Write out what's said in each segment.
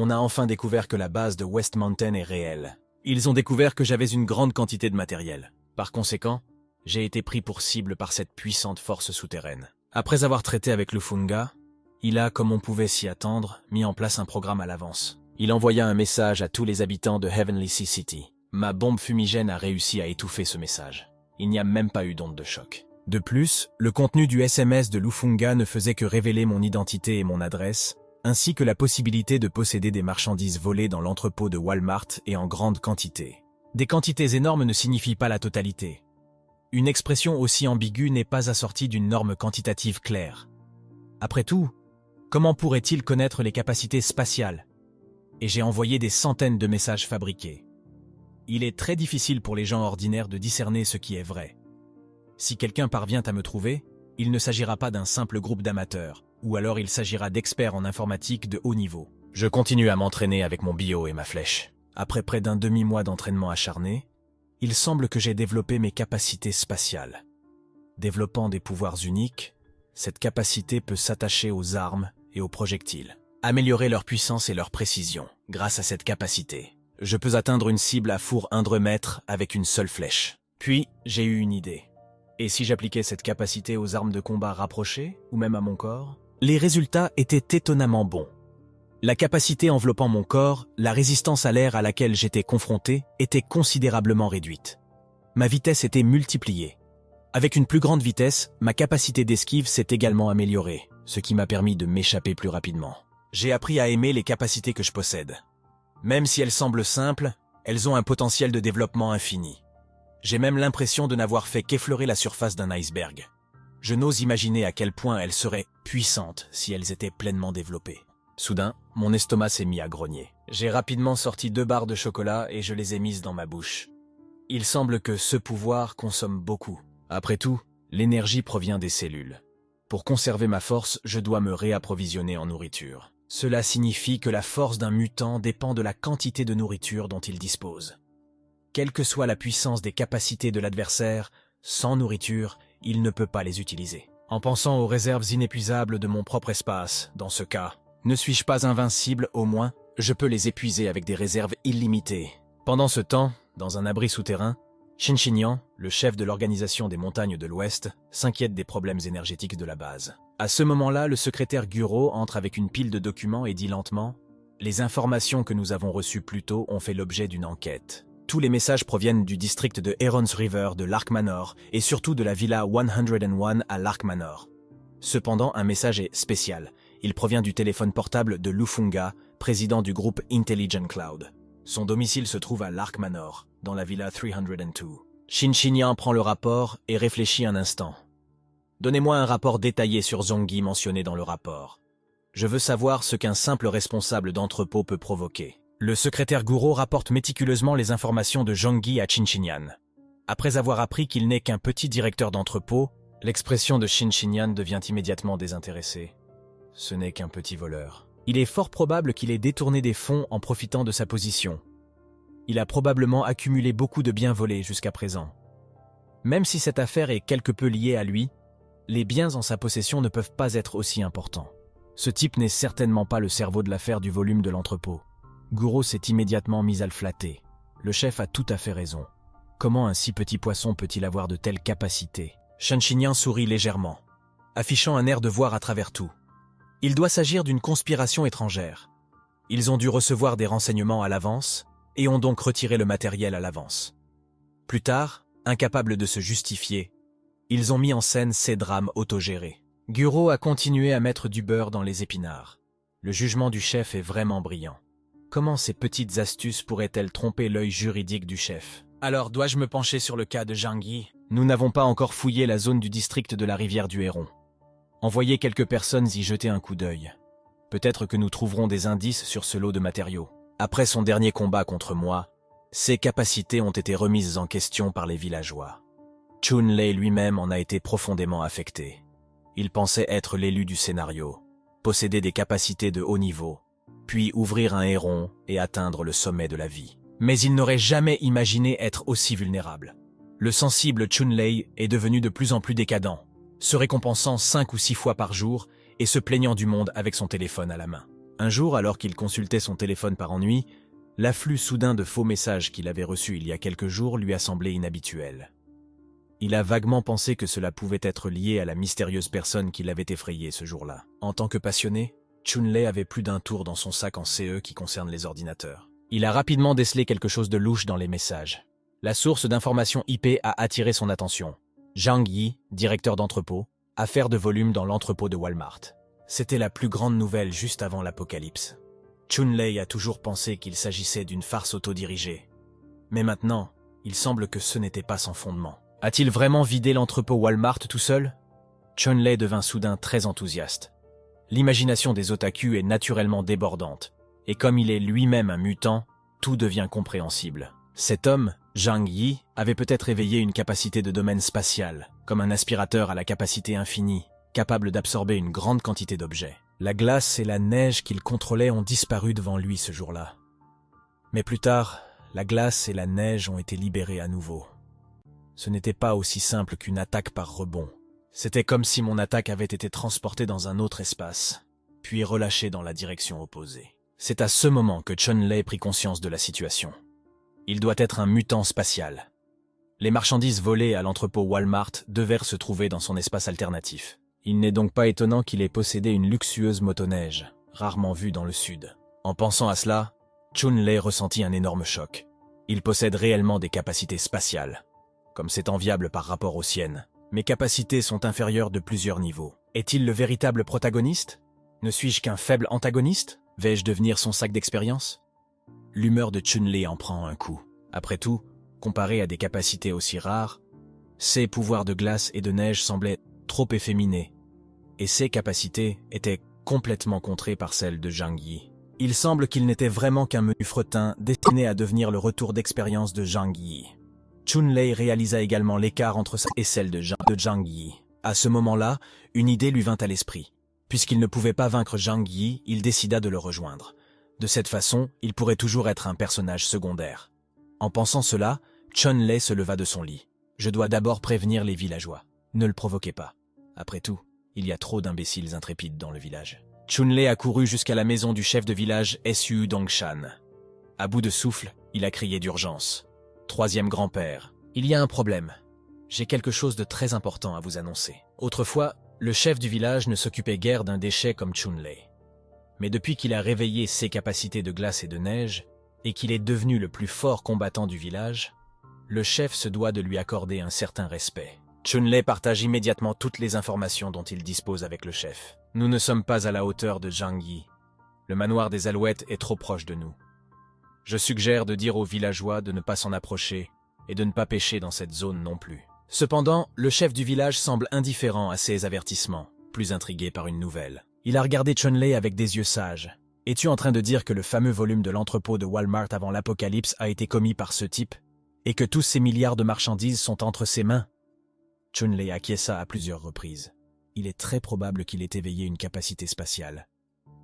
On a enfin découvert que la base de West Mountain est réelle. Ils ont découvert que j'avais une grande quantité de matériel. Par conséquent, j'ai été pris pour cible par cette puissante force souterraine. Après avoir traité avec Lufunga, il a, comme on pouvait s'y attendre, mis en place un programme à l'avance. Il envoya un message à tous les habitants de Heavenly Sea City. Ma bombe fumigène a réussi à étouffer ce message. Il n'y a même pas eu d'onde de choc. De plus, le contenu du SMS de Lufunga ne faisait que révéler mon identité et mon adresse, ainsi que la possibilité de posséder des marchandises volées dans l'entrepôt de Walmart et en grande quantité. Des quantités énormes ne signifient pas la totalité. Une expression aussi ambiguë n'est pas assortie d'une norme quantitative claire. Après tout, comment pourrait-il connaître les capacités spatiales? Et j'ai envoyé des centaines de messages fabriqués. Il est très difficile pour les gens ordinaires de discerner ce qui est vrai. Si quelqu'un parvient à me trouver, il ne s'agira pas d'un simple groupe d'amateurs, ou alors il s'agira d'experts en informatique de haut niveau. Je continue à m'entraîner avec mon bio et ma flèche. Après près d'un demi-mois d'entraînement acharné, il semble que j'ai développé mes capacités spatiales. Développant des pouvoirs uniques, cette capacité peut s'attacher aux armes et aux projectiles. Améliorer leur puissance et leur précision. Grâce à cette capacité, je peux atteindre une cible à four Indremètre avec une seule flèche. Puis, j'ai eu une idée. Et si j'appliquais cette capacité aux armes de combat rapprochées, ou même à mon corps? Les résultats étaient étonnamment bons. La capacité enveloppant mon corps, la résistance à l'air à laquelle j'étais confronté, était considérablement réduite. Ma vitesse était multipliée. Avec une plus grande vitesse, ma capacité d'esquive s'est également améliorée, ce qui m'a permis de m'échapper plus rapidement. J'ai appris à aimer les capacités que je possède. Même si elles semblent simples, elles ont un potentiel de développement infini. J'ai même l'impression de n'avoir fait qu'effleurer la surface d'un iceberg. Je n'ose imaginer à quel point elles seraient puissantes si elles étaient pleinement développées. Soudain, mon estomac s'est mis à grogner. J'ai rapidement sorti 2 barres de chocolat et je les ai mises dans ma bouche. Il semble que ce pouvoir consomme beaucoup. Après tout, l'énergie provient des cellules. Pour conserver ma force, je dois me réapprovisionner en nourriture. Cela signifie que la force d'un mutant dépend de la quantité de nourriture dont il dispose. Quelle que soit la puissance des capacités de l'adversaire, sans nourriture, il ne peut pas les utiliser. En pensant aux réserves inépuisables de mon propre espace, dans ce cas, ne suis-je pas invincible au moins? Je peux les épuiser avec des réserves illimitées. Pendant ce temps, dans un abri souterrain, Xinxian, le chef de l'organisation des montagnes de l'Ouest, s'inquiète des problèmes énergétiques de la base. À ce moment-là, le secrétaire Guro entre avec une pile de documents et dit lentement « Les informations que nous avons reçues plus tôt ont fait l'objet d'une enquête. Tous les messages proviennent du district de Herons River de Lark Manor et surtout de la villa 101 à Lark Manor. Cependant, un message est spécial. Il provient du téléphone portable de Lufunga, président du groupe Intelligent Cloud. Son domicile se trouve à Lark Manor, dans la villa 302. Xinxian prend le rapport et réfléchit un instant. Donnez-moi un rapport détaillé sur Zhongyi mentionné dans le rapport. Je veux savoir ce qu'un simple responsable d'entrepôt peut provoquer. Le secrétaire Guro rapporte méticuleusement les informations de Zhongyi à Xinxian. Après avoir appris qu'il n'est qu'un petit directeur d'entrepôt, l'expression de Xinxian devient immédiatement désintéressée. Ce n'est qu'un petit voleur. Il est fort probable qu'il ait détourné des fonds en profitant de sa position. Il a probablement accumulé beaucoup de biens volés jusqu'à présent. Même si cette affaire est quelque peu liée à lui, les biens en sa possession ne peuvent pas être aussi importants. Ce type n'est certainement pas le cerveau de l'affaire du volume de l'entrepôt. Guro s'est immédiatement mis à le flatter. Le chef a tout à fait raison. Comment un si petit poisson peut-il avoir de telles capacités? Xinxian sourit légèrement, affichant un air de voir à travers tout. Il doit s'agir d'une conspiration étrangère. Ils ont dû recevoir des renseignements à l'avance et ont donc retiré le matériel à l'avance. Plus tard, incapables de se justifier, ils ont mis en scène ces drames autogérés. Guro a continué à mettre du beurre dans les épinards. Le jugement du chef est vraiment brillant. Comment ces petites astuces pourraient-elles tromper l'œil juridique du chef? Alors dois-je me pencher sur le cas de Zhongyi? Nous n'avons pas encore fouillé la zone du district de la rivière du Héron. Envoyez quelques personnes y jeter un coup d'œil. Peut-être que nous trouverons des indices sur ce lot de matériaux. Après son dernier combat contre moi, ses capacités ont été remises en question par les villageois. Chun-Lei lui-même en a été profondément affecté. Il pensait être l'élu du scénario, posséder des capacités de haut niveau, puis ouvrir un héron et atteindre le sommet de la vie. Mais il n'aurait jamais imaginé être aussi vulnérable. Le sensible Chun-Lei est devenu de plus en plus décadent, se récompensant 5 ou 6 fois par jour et se plaignant du monde avec son téléphone à la main. Un jour, alors qu'il consultait son téléphone par ennui, l'afflux soudain de faux messages qu'il avait reçus il y a quelques jours lui a semblé inhabituel. Il a vaguement pensé que cela pouvait être lié à la mystérieuse personne qui l'avait effrayé ce jour-là. En tant que passionné, Chun-Lei avait plus d'un tour dans son sac en CE qui concerne les ordinateurs. Il a rapidement décelé quelque chose de louche dans les messages. La source d'information IP a attiré son attention. Zhang Yi, directeur d'entrepôt, affaire de volume dans l'entrepôt de Walmart. C'était la plus grande nouvelle juste avant l'apocalypse. Chun-Lei a toujours pensé qu'il s'agissait d'une farce autodirigée. Mais maintenant, il semble que ce n'était pas sans fondement. A-t-il vraiment vidé l'entrepôt Walmart tout seul? Chun-Lei devint soudain très enthousiaste. L'imagination des otaku est naturellement débordante, et comme il est lui-même un mutant, tout devient compréhensible. Cet homme, Zhang Yi, avait peut-être éveillé une capacité de domaine spatial, comme un aspirateur à la capacité infinie, capable d'absorber une grande quantité d'objets. La glace et la neige qu'il contrôlait ont disparu devant lui ce jour-là. Mais plus tard, la glace et la neige ont été libérées à nouveau. Ce n'était pas aussi simple qu'une attaque par rebond. C'était comme si mon attaque avait été transportée dans un autre espace, puis relâchée dans la direction opposée. C'est à ce moment que Chun-Lei prit conscience de la situation. Il doit être un mutant spatial. Les marchandises volées à l'entrepôt Walmart devaient se trouver dans son espace alternatif. Il n'est donc pas étonnant qu'il ait possédé une luxueuse motoneige, rarement vue dans le sud. En pensant à cela, Chun-Lei ressentit un énorme choc. Il possède réellement des capacités spatiales. Comme c'est enviable par rapport aux siennes, mes capacités sont inférieures de plusieurs niveaux. Est-il le véritable protagoniste? Ne suis-je qu'un faible antagoniste? Vais-je devenir son sac d'expérience? L'humeur de Chun-Lei en prend un coup. Après tout, comparé à des capacités aussi rares, ses pouvoirs de glace et de neige semblaient trop efféminés, et ses capacités étaient complètement contrées par celles de Zhang Yi. Il semble qu'il n'était vraiment qu'un menu fretin destiné à devenir le retour d'expérience de Zhang Yi. Chun-Lei réalisa également l'écart entre ça et celle de Zhang Yi. À ce moment-là, une idée lui vint à l'esprit. Puisqu'il ne pouvait pas vaincre Zhang Yi, il décida de le rejoindre. De cette façon, il pourrait toujours être un personnage secondaire. En pensant cela, Chun-Lei se leva de son lit. Je dois d'abord prévenir les villageois. Ne le provoquez pas. Après tout, il y a trop d'imbéciles intrépides dans le village. Chun-Lei a couru jusqu'à la maison du chef de village Su Dongshan. À bout de souffle, il a crié d'urgence. Troisième grand-père, il y a un problème. J'ai quelque chose de très important à vous annoncer. Autrefois, le chef du village ne s'occupait guère d'un déchet comme Chun-Lei. Mais depuis qu'il a réveillé ses capacités de glace et de neige, et qu'il est devenu le plus fort combattant du village, le chef se doit de lui accorder un certain respect. Chun-Lei partage immédiatement toutes les informations dont il dispose avec le chef. Nous ne sommes pas à la hauteur de Zhang Yi. Le manoir des Alouettes est trop proche de nous. Je suggère de dire aux villageois de ne pas s'en approcher et de ne pas pêcher dans cette zone non plus. Cependant, le chef du village semble indifférent à ces avertissements, plus intrigué par une nouvelle. Il a regardé Chun-Lei avec des yeux sages. Es-tu en train de dire que le fameux volume de l'entrepôt de Walmart avant l'apocalypse a été commis par ce type et que tous ces milliards de marchandises sont entre ses mains? Chun-Lei acquiesça à plusieurs reprises. Il est très probable qu'il ait éveillé une capacité spatiale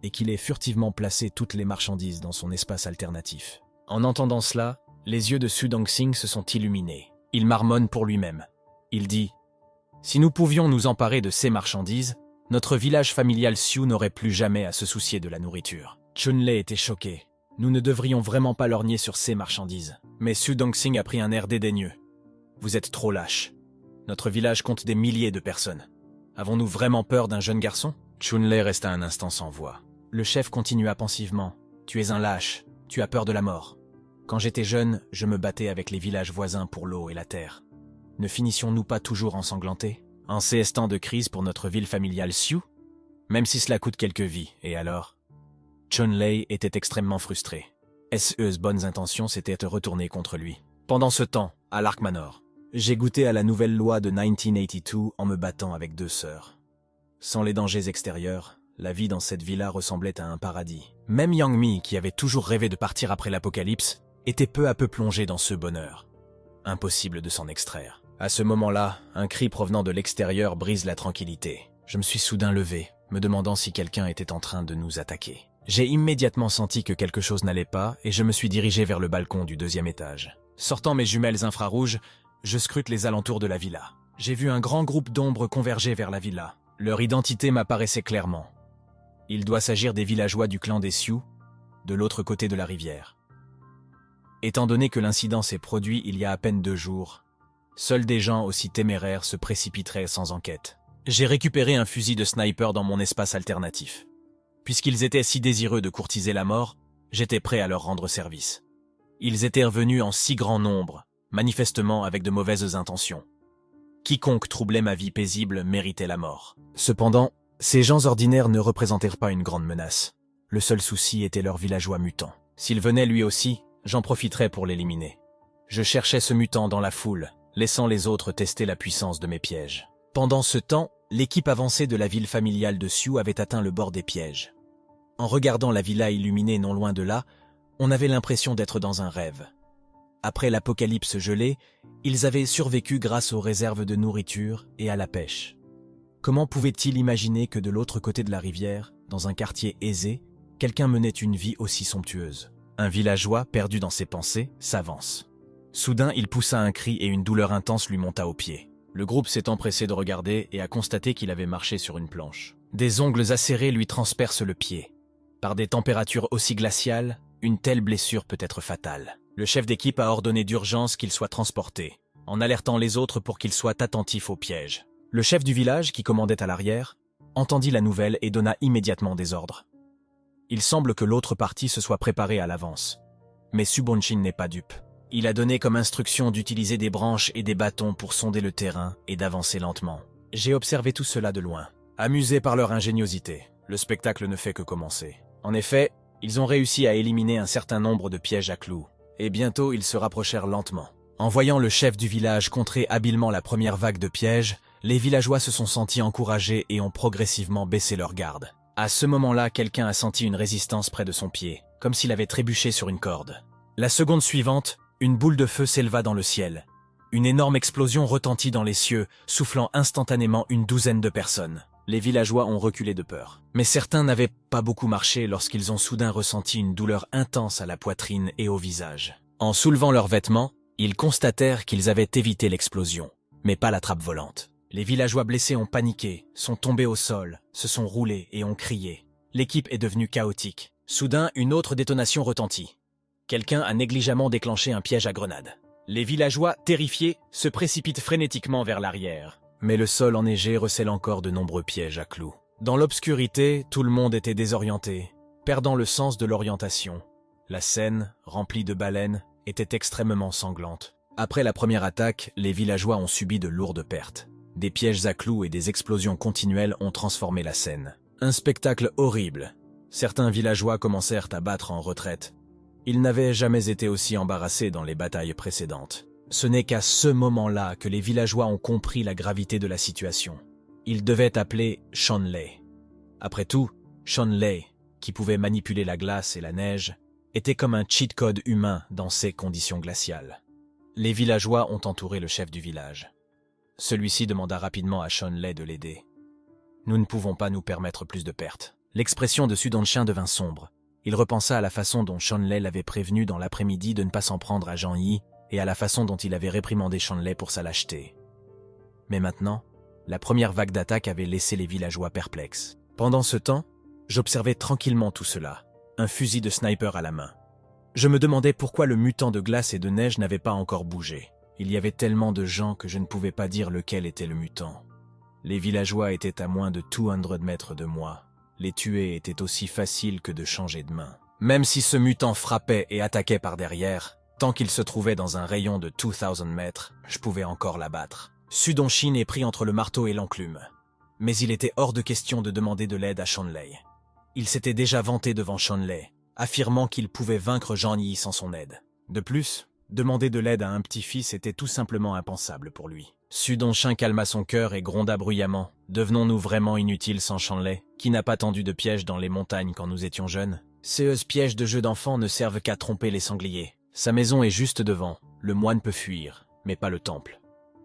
et qu'il ait furtivement placé toutes les marchandises dans son espace alternatif. En entendant cela, les yeux de Su Dongsing se sont illuminés. Il marmonne pour lui-même. Il dit « Si nous pouvions nous emparer de ces marchandises, notre village familial Sioux n'aurait plus jamais à se soucier de la nourriture. » Chun-Lei était choqué. Nous ne devrions vraiment pas lorgner sur ces marchandises. Mais Su Dongsing a pris un air dédaigneux. Vous êtes trop lâche. Notre village compte des milliers de personnes. Avons-nous vraiment peur d'un jeune garçon? Chun-Lei resta un instant sans voix. Le chef continua pensivement. Tu es un lâche. Tu as peur de la mort. Quand j'étais jeune, je me battais avec les villages voisins pour l'eau et la terre. Ne finissions-nous pas toujours ensanglantés? En ces temps de crise pour notre ville familiale Sioux? Même si cela coûte quelques vies, et alors? Chun-Lei était extrêmement frustré. Ses bonnes intentions s'étaient retournées contre lui. Pendant ce temps, à l'Ark Manor, j'ai goûté à la nouvelle loi de 1982 en me battant avec 2 sœurs. Sans les dangers extérieurs, la vie dans cette villa ressemblait à un paradis. Même Yang Mi, qui avait toujours rêvé de partir après l'apocalypse, était peu à peu plongé dans ce bonheur. Impossible de s'en extraire. À ce moment-là, un cri provenant de l'extérieur brise la tranquillité. Je me suis soudain levé, me demandant si quelqu'un était en train de nous attaquer. J'ai immédiatement senti que quelque chose n'allait pas et je me suis dirigé vers le balcon du 2e étage. Sortant mes jumelles infrarouges, je scrute les alentours de la villa. J'ai vu un grand groupe d'ombres converger vers la villa. Leur identité m'apparaissait clairement. Il doit s'agir des villageois du clan des Sioux, de l'autre côté de la rivière. Étant donné que l'incident s'est produit il y a à peine 2 jours, seuls des gens aussi téméraires se précipiteraient sans enquête. J'ai récupéré un fusil de sniper dans mon espace alternatif. Puisqu'ils étaient si désireux de courtiser la mort, j'étais prêt à leur rendre service. Ils étaient revenus en si grand nombre, manifestement avec de mauvaises intentions. Quiconque troublait ma vie paisible méritait la mort. Cependant, ces gens ordinaires ne représentèrent pas une grande menace. Le seul souci était leur villageois mutant. S'il venait lui aussi, j'en profiterais pour l'éliminer. Je cherchais ce mutant dans la foule, laissant les autres tester la puissance de mes pièges. Pendant ce temps, l'équipe avancée de la ville familiale de Sioux avait atteint le bord des pièges. En regardant la villa illuminée non loin de là, on avait l'impression d'être dans un rêve. Après l'apocalypse gelée, ils avaient survécu grâce aux réserves de nourriture et à la pêche. Comment pouvaient-ils imaginer que de l'autre côté de la rivière, dans un quartier aisé, quelqu'un menait une vie aussi somptueuse? Un villageois, perdu dans ses pensées, s'avance. Soudain, il poussa un cri et une douleur intense lui monta aux pieds. Le groupe s'est empressé de regarder et a constaté qu'il avait marché sur une planche. Des ongles acérés lui transpercent le pied. Par des températures aussi glaciales, une telle blessure peut être fatale. Le chef d'équipe a ordonné d'urgence qu'il soit transporté, en alertant les autres pour qu'ils soient attentifs au piège. Le chef du village, qui commandait à l'arrière, entendit la nouvelle et donna immédiatement des ordres. Il semble que l'autre partie se soit préparée à l'avance. Mais Subonchin n'est pas dupe. Il a donné comme instruction d'utiliser des branches et des bâtons pour sonder le terrain et d'avancer lentement. J'ai observé tout cela de loin. Amusé par leur ingéniosité, le spectacle ne fait que commencer. En effet, ils ont réussi à éliminer un certain nombre de pièges à clous, et bientôt ils se rapprochèrent lentement. En voyant le chef du village contrer habilement la première vague de pièges, les villageois se sont sentis encouragés et ont progressivement baissé leur garde. À ce moment-là, quelqu'un a senti une résistance près de son pied, comme s'il avait trébuché sur une corde. La seconde suivante, une boule de feu s'éleva dans le ciel. Une énorme explosion retentit dans les cieux, soufflant instantanément une douzaine de personnes. Les villageois ont reculé de peur. Mais certains n'avaient pas beaucoup marché lorsqu'ils ont soudain ressenti une douleur intense à la poitrine et au visage. En soulevant leurs vêtements, ils constatèrent qu'ils avaient évité l'explosion, mais pas la trappe volante. Les villageois blessés ont paniqué, sont tombés au sol, se sont roulés et ont crié. L'équipe est devenue chaotique. Soudain, une autre détonation retentit. Quelqu'un a négligemment déclenché un piège à grenade. Les villageois, terrifiés, se précipitent frénétiquement vers l'arrière. Mais le sol enneigé recèle encore de nombreux pièges à clous. Dans l'obscurité, tout le monde était désorienté, perdant le sens de l'orientation. La scène, remplie de baleines, était extrêmement sanglante. Après la première attaque, les villageois ont subi de lourdes pertes. Des pièges à clous et des explosions continuelles ont transformé la scène. Un spectacle horrible. Certains villageois commencèrent à battre en retraite. Ils n'avaient jamais été aussi embarrassés dans les batailles précédentes. Ce n'est qu'à ce moment-là que les villageois ont compris la gravité de la situation. Ils devaient appeler Shanley. Après tout, Shanley, qui pouvait manipuler la glace et la neige, était comme un cheat code humain dans ces conditions glaciales. Les villageois ont entouré le chef du village. Celui-ci demanda rapidement à Shanley de l'aider. Nous ne pouvons pas nous permettre plus de pertes. L'expression de Sudonchin devint sombre. Il repensa à la façon dont Shanley l'avait prévenu dans l'après-midi de ne pas s'en prendre à Jean Yi et à la façon dont il avait réprimandé Shanley pour sa lâcheté. Mais maintenant, la première vague d'attaque avait laissé les villageois perplexes. Pendant ce temps, j'observais tranquillement tout cela, un fusil de sniper à la main. Je me demandais pourquoi le mutant de glace et de neige n'avait pas encore bougé. Il y avait tellement de gens que je ne pouvais pas dire lequel était le mutant. Les villageois étaient à moins de 200 mètres de moi. Les tuer était aussi facile que de changer de main. Même si ce mutant frappait et attaquait par derrière, tant qu'il se trouvait dans un rayon de 2000 mètres, je pouvais encore l'abattre. Sudonchin est pris entre le marteau et l'enclume. Mais il était hors de question de demander de l'aide à Shanley. Il s'était déjà vanté devant Shanley, affirmant qu'il pouvait vaincre Jean Yi sans son aide. De plus, demander de l'aide à un petit-fils était tout simplement impensable pour lui. Sudonchin calma son cœur et gronda bruyamment. « Devenons-nous vraiment inutiles sans Shanley, qui n'a pas tendu de pièges dans les montagnes quand nous étions jeunes? Ces pièges de jeux d'enfants ne servent qu'à tromper les sangliers. Sa maison est juste devant, le moine peut fuir, mais pas le temple. »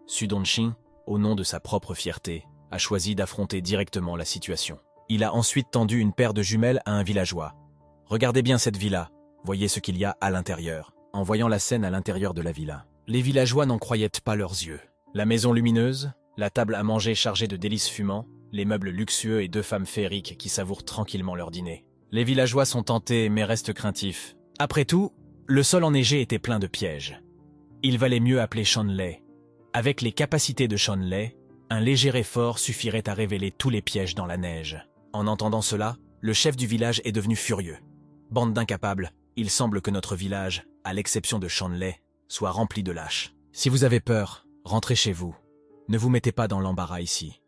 Sudonchin, au nom de sa propre fierté, a choisi d'affronter directement la situation. Il a ensuite tendu une paire de jumelles à un villageois. « Regardez bien cette villa, voyez ce qu'il y a à l'intérieur. » En voyant la scène à l'intérieur de la villa, les villageois n'en croyaient pas leurs yeux. La maison lumineuse, la table à manger chargée de délices fumants, les meubles luxueux et 2 femmes féeriques qui savourent tranquillement leur dîner. Les villageois sont tentés mais restent craintifs. Après tout, le sol enneigé était plein de pièges. Il valait mieux appeler Shanley. Avec les capacités de Shanley, un léger effort suffirait à révéler tous les pièges dans la neige. En entendant cela, le chef du village est devenu furieux. Bande d'incapables, il semble que notre village, à l'exception de Shanley, soit rempli de lâches. Si vous avez peur, rentrez chez vous. Ne vous mettez pas dans l'embarras ici.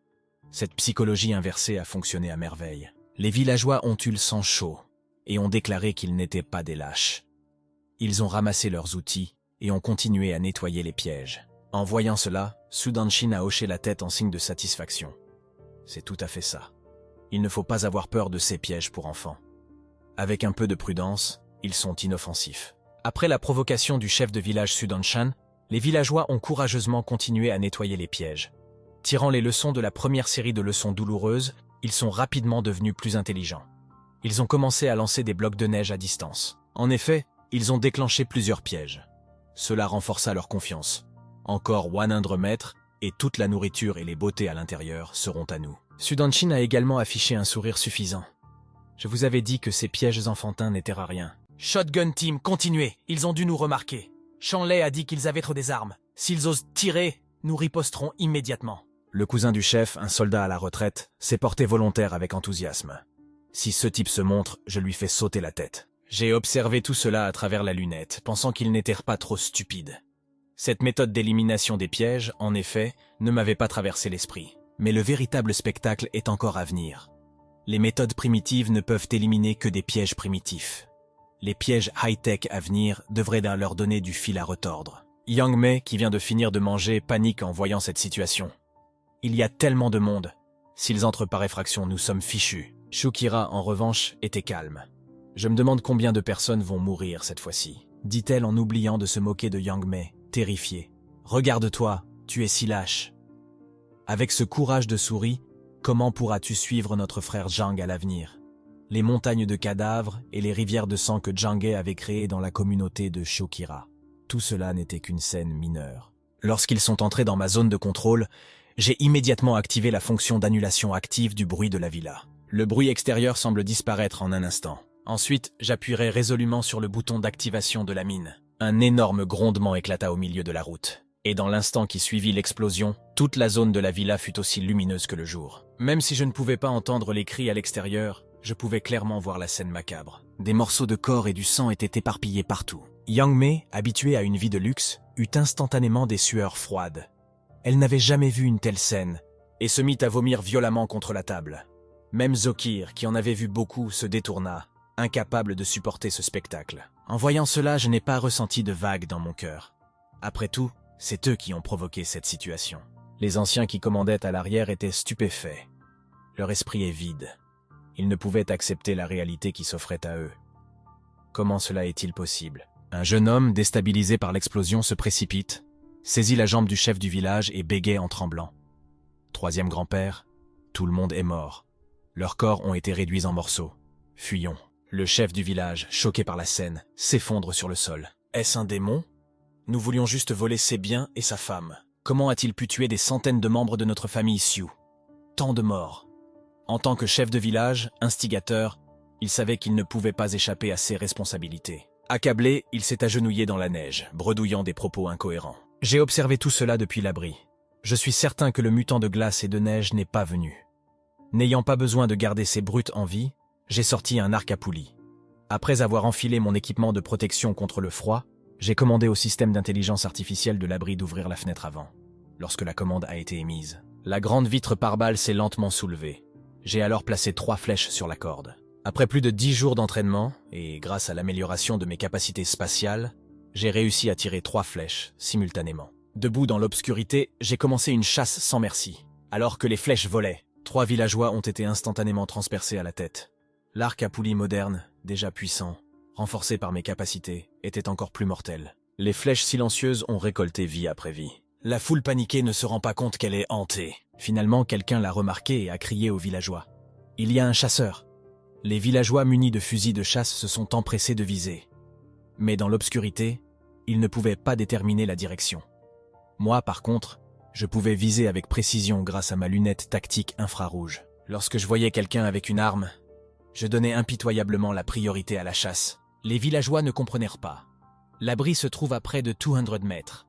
Cette psychologie inversée a fonctionné à merveille. Les villageois ont eu le sang chaud et ont déclaré qu'ils n'étaient pas des lâches. Ils ont ramassé leurs outils et ont continué à nettoyer les pièges. En voyant cela, Sudanshin a hoché la tête en signe de satisfaction. C'est tout à fait ça. Il ne faut pas avoir peur de ces pièges pour enfants. Avec un peu de prudence, ils sont inoffensifs. Après la provocation du chef de village Sudanshan, les villageois ont courageusement continué à nettoyer les pièges. Tirant les leçons de la première série de leçons douloureuses, ils sont rapidement devenus plus intelligents. Ils ont commencé à lancer des blocs de neige à distance. En effet, ils ont déclenché plusieurs pièges. Cela renforça leur confiance. Encore 100 mètres, et toute la nourriture et les beautés à l'intérieur seront à nous. Sudanshin a également affiché un sourire suffisant. Je vous avais dit que ces pièges enfantins n'étaient à rien. Shotgun Team, continuez, ils ont dû nous remarquer. Shanley a dit qu'ils avaient trop des armes. S'ils osent tirer, nous riposterons immédiatement. Le cousin du chef, un soldat à la retraite, s'est porté volontaire avec enthousiasme. Si ce type se montre, je lui fais sauter la tête. J'ai observé tout cela à travers la lunette, pensant qu'il n'était pas trop stupide. Cette méthode d'élimination des pièges, en effet, ne m'avait pas traversé l'esprit. Mais le véritable spectacle est encore à venir. Les méthodes primitives ne peuvent éliminer que des pièges primitifs. Les pièges high-tech à venir devraient leur donner du fil à retordre. Yang Mei, qui vient de finir de manger, panique en voyant cette situation. Il y a tellement de monde. S'ils entrent par effraction, nous sommes fichus. Shukira, en revanche, était calme. Je me demande combien de personnes vont mourir cette fois-ci, dit-elle en oubliant de se moquer de Yang Mei, terrifiée. Regarde-toi, tu es si lâche. Avec ce courage de souris, comment pourras-tu suivre notre frère Zhang à l'avenir? Les montagnes de cadavres et les rivières de sang que Zhang He avait créées dans la communauté de Shukira. Tout cela n'était qu'une scène mineure. Lorsqu'ils sont entrés dans ma zone de contrôle, j'ai immédiatement activé la fonction d'annulation active du bruit de la villa. Le bruit extérieur semble disparaître en un instant. Ensuite, j'appuierai résolument sur le bouton d'activation de la mine. Un énorme grondement éclata au milieu de la route. Et dans l'instant qui suivit l'explosion, toute la zone de la villa fut aussi lumineuse que le jour. Même si je ne pouvais pas entendre les cris à l'extérieur, je pouvais clairement voir la scène macabre. Des morceaux de corps et du sang étaient éparpillés partout. Yang Mei, habituée à une vie de luxe, eut instantanément des sueurs froides. Elle n'avait jamais vu une telle scène, et se mit à vomir violemment contre la table. Même Zokir, qui en avait vu beaucoup, se détourna, incapable de supporter ce spectacle. En voyant cela, je n'ai pas ressenti de vague dans mon cœur. Après tout, c'est eux qui ont provoqué cette situation. Les anciens qui commandaient à l'arrière étaient stupéfaits. Leur esprit est vide. Ils ne pouvaient accepter la réalité qui s'offrait à eux. Comment cela est-il possible? Un jeune homme, déstabilisé par l'explosion, se précipite, saisit la jambe du chef du village et bégaye en tremblant. Troisième grand-père, tout le monde est mort. Leurs corps ont été réduits en morceaux. Fuyons. Le chef du village, choqué par la scène, s'effondre sur le sol. Est-ce un démon? Nous voulions juste voler ses biens et sa femme. Comment a-t-il pu tuer des centaines de membres de notre famille Sioux? Tant de morts. En tant que chef de village, instigateur, il savait qu'il ne pouvait pas échapper à ses responsabilités. Accablé, il s'est agenouillé dans la neige, bredouillant des propos incohérents. J'ai observé tout cela depuis l'abri. Je suis certain que le mutant de glace et de neige n'est pas venu. N'ayant pas besoin de garder ces brutes en vie, j'ai sorti un arc à poulie. Après avoir enfilé mon équipement de protection contre le froid, j'ai commandé au système d'intelligence artificielle de l'abri d'ouvrir la fenêtre avant. Lorsque la commande a été émise, la grande vitre pare-balles s'est lentement soulevée. J'ai alors placé 3 flèches sur la corde. Après plus de 10 jours d'entraînement, et grâce à l'amélioration de mes capacités spatiales, j'ai réussi à tirer 3 flèches simultanément. Debout dans l'obscurité, j'ai commencé une chasse sans merci. Alors que les flèches volaient, 3 villageois ont été instantanément transpercés à la tête. L'arc à poulie moderne, déjà puissant, renforcé par mes capacités, était encore plus mortel. Les flèches silencieuses ont récolté vie après vie. La foule paniquée ne se rend pas compte qu'elle est hantée. Finalement, quelqu'un l'a remarqué et a crié aux villageois. « Il y a un chasseur !» Les villageois munis de fusils de chasse se sont empressés de viser. Mais dans l'obscurité, ils ne pouvaient pas déterminer la direction. Moi, par contre, Je pouvais viser avec précision grâce à ma lunette tactique infrarouge. Lorsque je voyais quelqu'un avec une arme, je donnais impitoyablement la priorité à la chasse. Les villageois ne comprenèrent pas. L'abri se trouve à près de 200 mètres.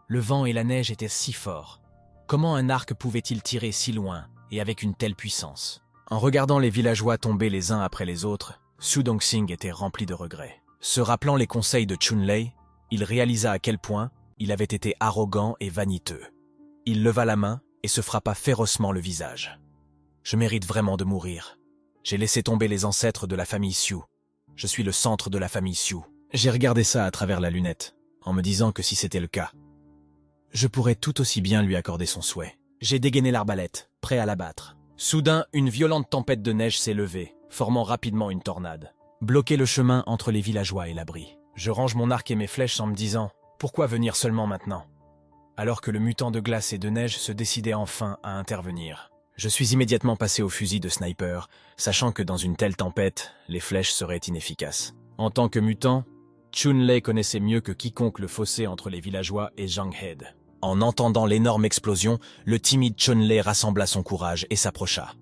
Le vent et la neige étaient si forts. Comment un arc pouvait-il tirer si loin et avec une telle puissance? En regardant les villageois tomber les uns après les autres, Su Dongxing était rempli de regrets. Se rappelant les conseils de Chunlei, il réalisa à quel point il avait été arrogant et vaniteux. Il leva la main et se frappa férocement le visage. Je mérite vraiment de mourir. J'ai laissé tomber les ancêtres de la famille Xiu. Je suis le centre de la famille Xiu. J'ai regardé ça à travers la lunette, en me disant que si c'était le cas, je pourrais tout aussi bien lui accorder son souhait. J'ai dégainé l'arbalète, prêt à l'abattre. Soudain, une violente tempête de neige s'est levée, formant rapidement une tornade. Bloquer le chemin entre les villageois et l'abri. Je range mon arc et mes flèches en me disant « Pourquoi venir seulement maintenant ?» Alors que le mutant de glace et de neige se décidait enfin à intervenir. Je suis immédiatement passé au fusil de sniper, sachant que dans une telle tempête, les flèches seraient inefficaces. En tant que mutant, Chunlei connaissait mieux que quiconque le fossé entre les villageois et Zhang Head. En entendant l'énorme explosion, le timide Chunlei rassembla son courage et s'approcha.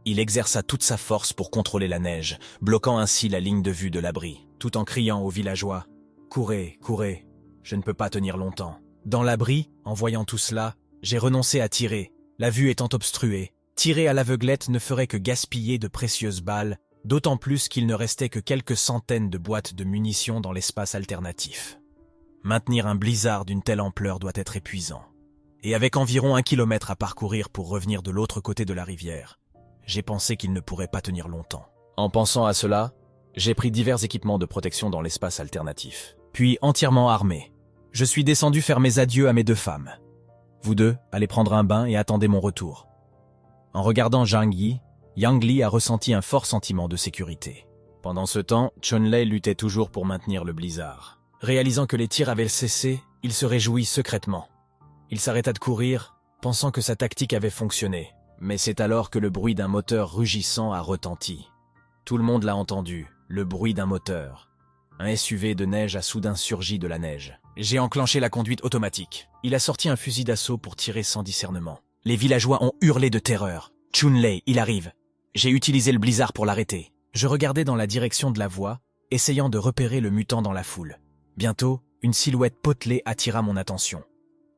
Il exerça toute sa force pour contrôler la neige, bloquant ainsi la ligne de vue de l'abri, tout en criant aux villageois « Courez, courez, je ne peux pas tenir longtemps ». Dans l'abri, en voyant tout cela, j'ai renoncé à tirer, la vue étant obstruée. Tirer à l'aveuglette ne ferait que gaspiller de précieuses balles, d'autant plus qu'il ne restait que quelques centaines de boîtes de munitions dans l'espace alternatif. Maintenir un blizzard d'une telle ampleur doit être épuisant. Et avec environ 1 kilomètre à parcourir pour revenir de l'autre côté de la rivière, j'ai pensé qu'il ne pourrait pas tenir longtemps. En pensant à cela, j'ai pris divers équipements de protection dans l'espace alternatif. Puis, entièrement armé, je suis descendu faire mes adieux à mes 2 femmes. Vous deux, allez prendre un bain et attendez mon retour. En regardant Zhang Yi, Yang Li a ressenti un fort sentiment de sécurité. Pendant ce temps, Chunlei luttait toujours pour maintenir le blizzard. Réalisant que les tirs avaient cessé, il se réjouit secrètement. Il s'arrêta de courir, pensant que sa tactique avait fonctionné. Mais c'est alors que le bruit d'un moteur rugissant a retenti. Tout le monde l'a entendu, le bruit d'un moteur. Un SUV de neige a soudain surgi de la neige. J'ai enclenché la conduite automatique. Il a sorti un fusil d'assaut pour tirer sans discernement. Les villageois ont hurlé de terreur. Chunlei, il arrive. J'ai utilisé le blizzard pour l'arrêter. Je regardais dans la direction de la voie, essayant de repérer le mutant dans la foule. Bientôt, une silhouette potelée attira mon attention.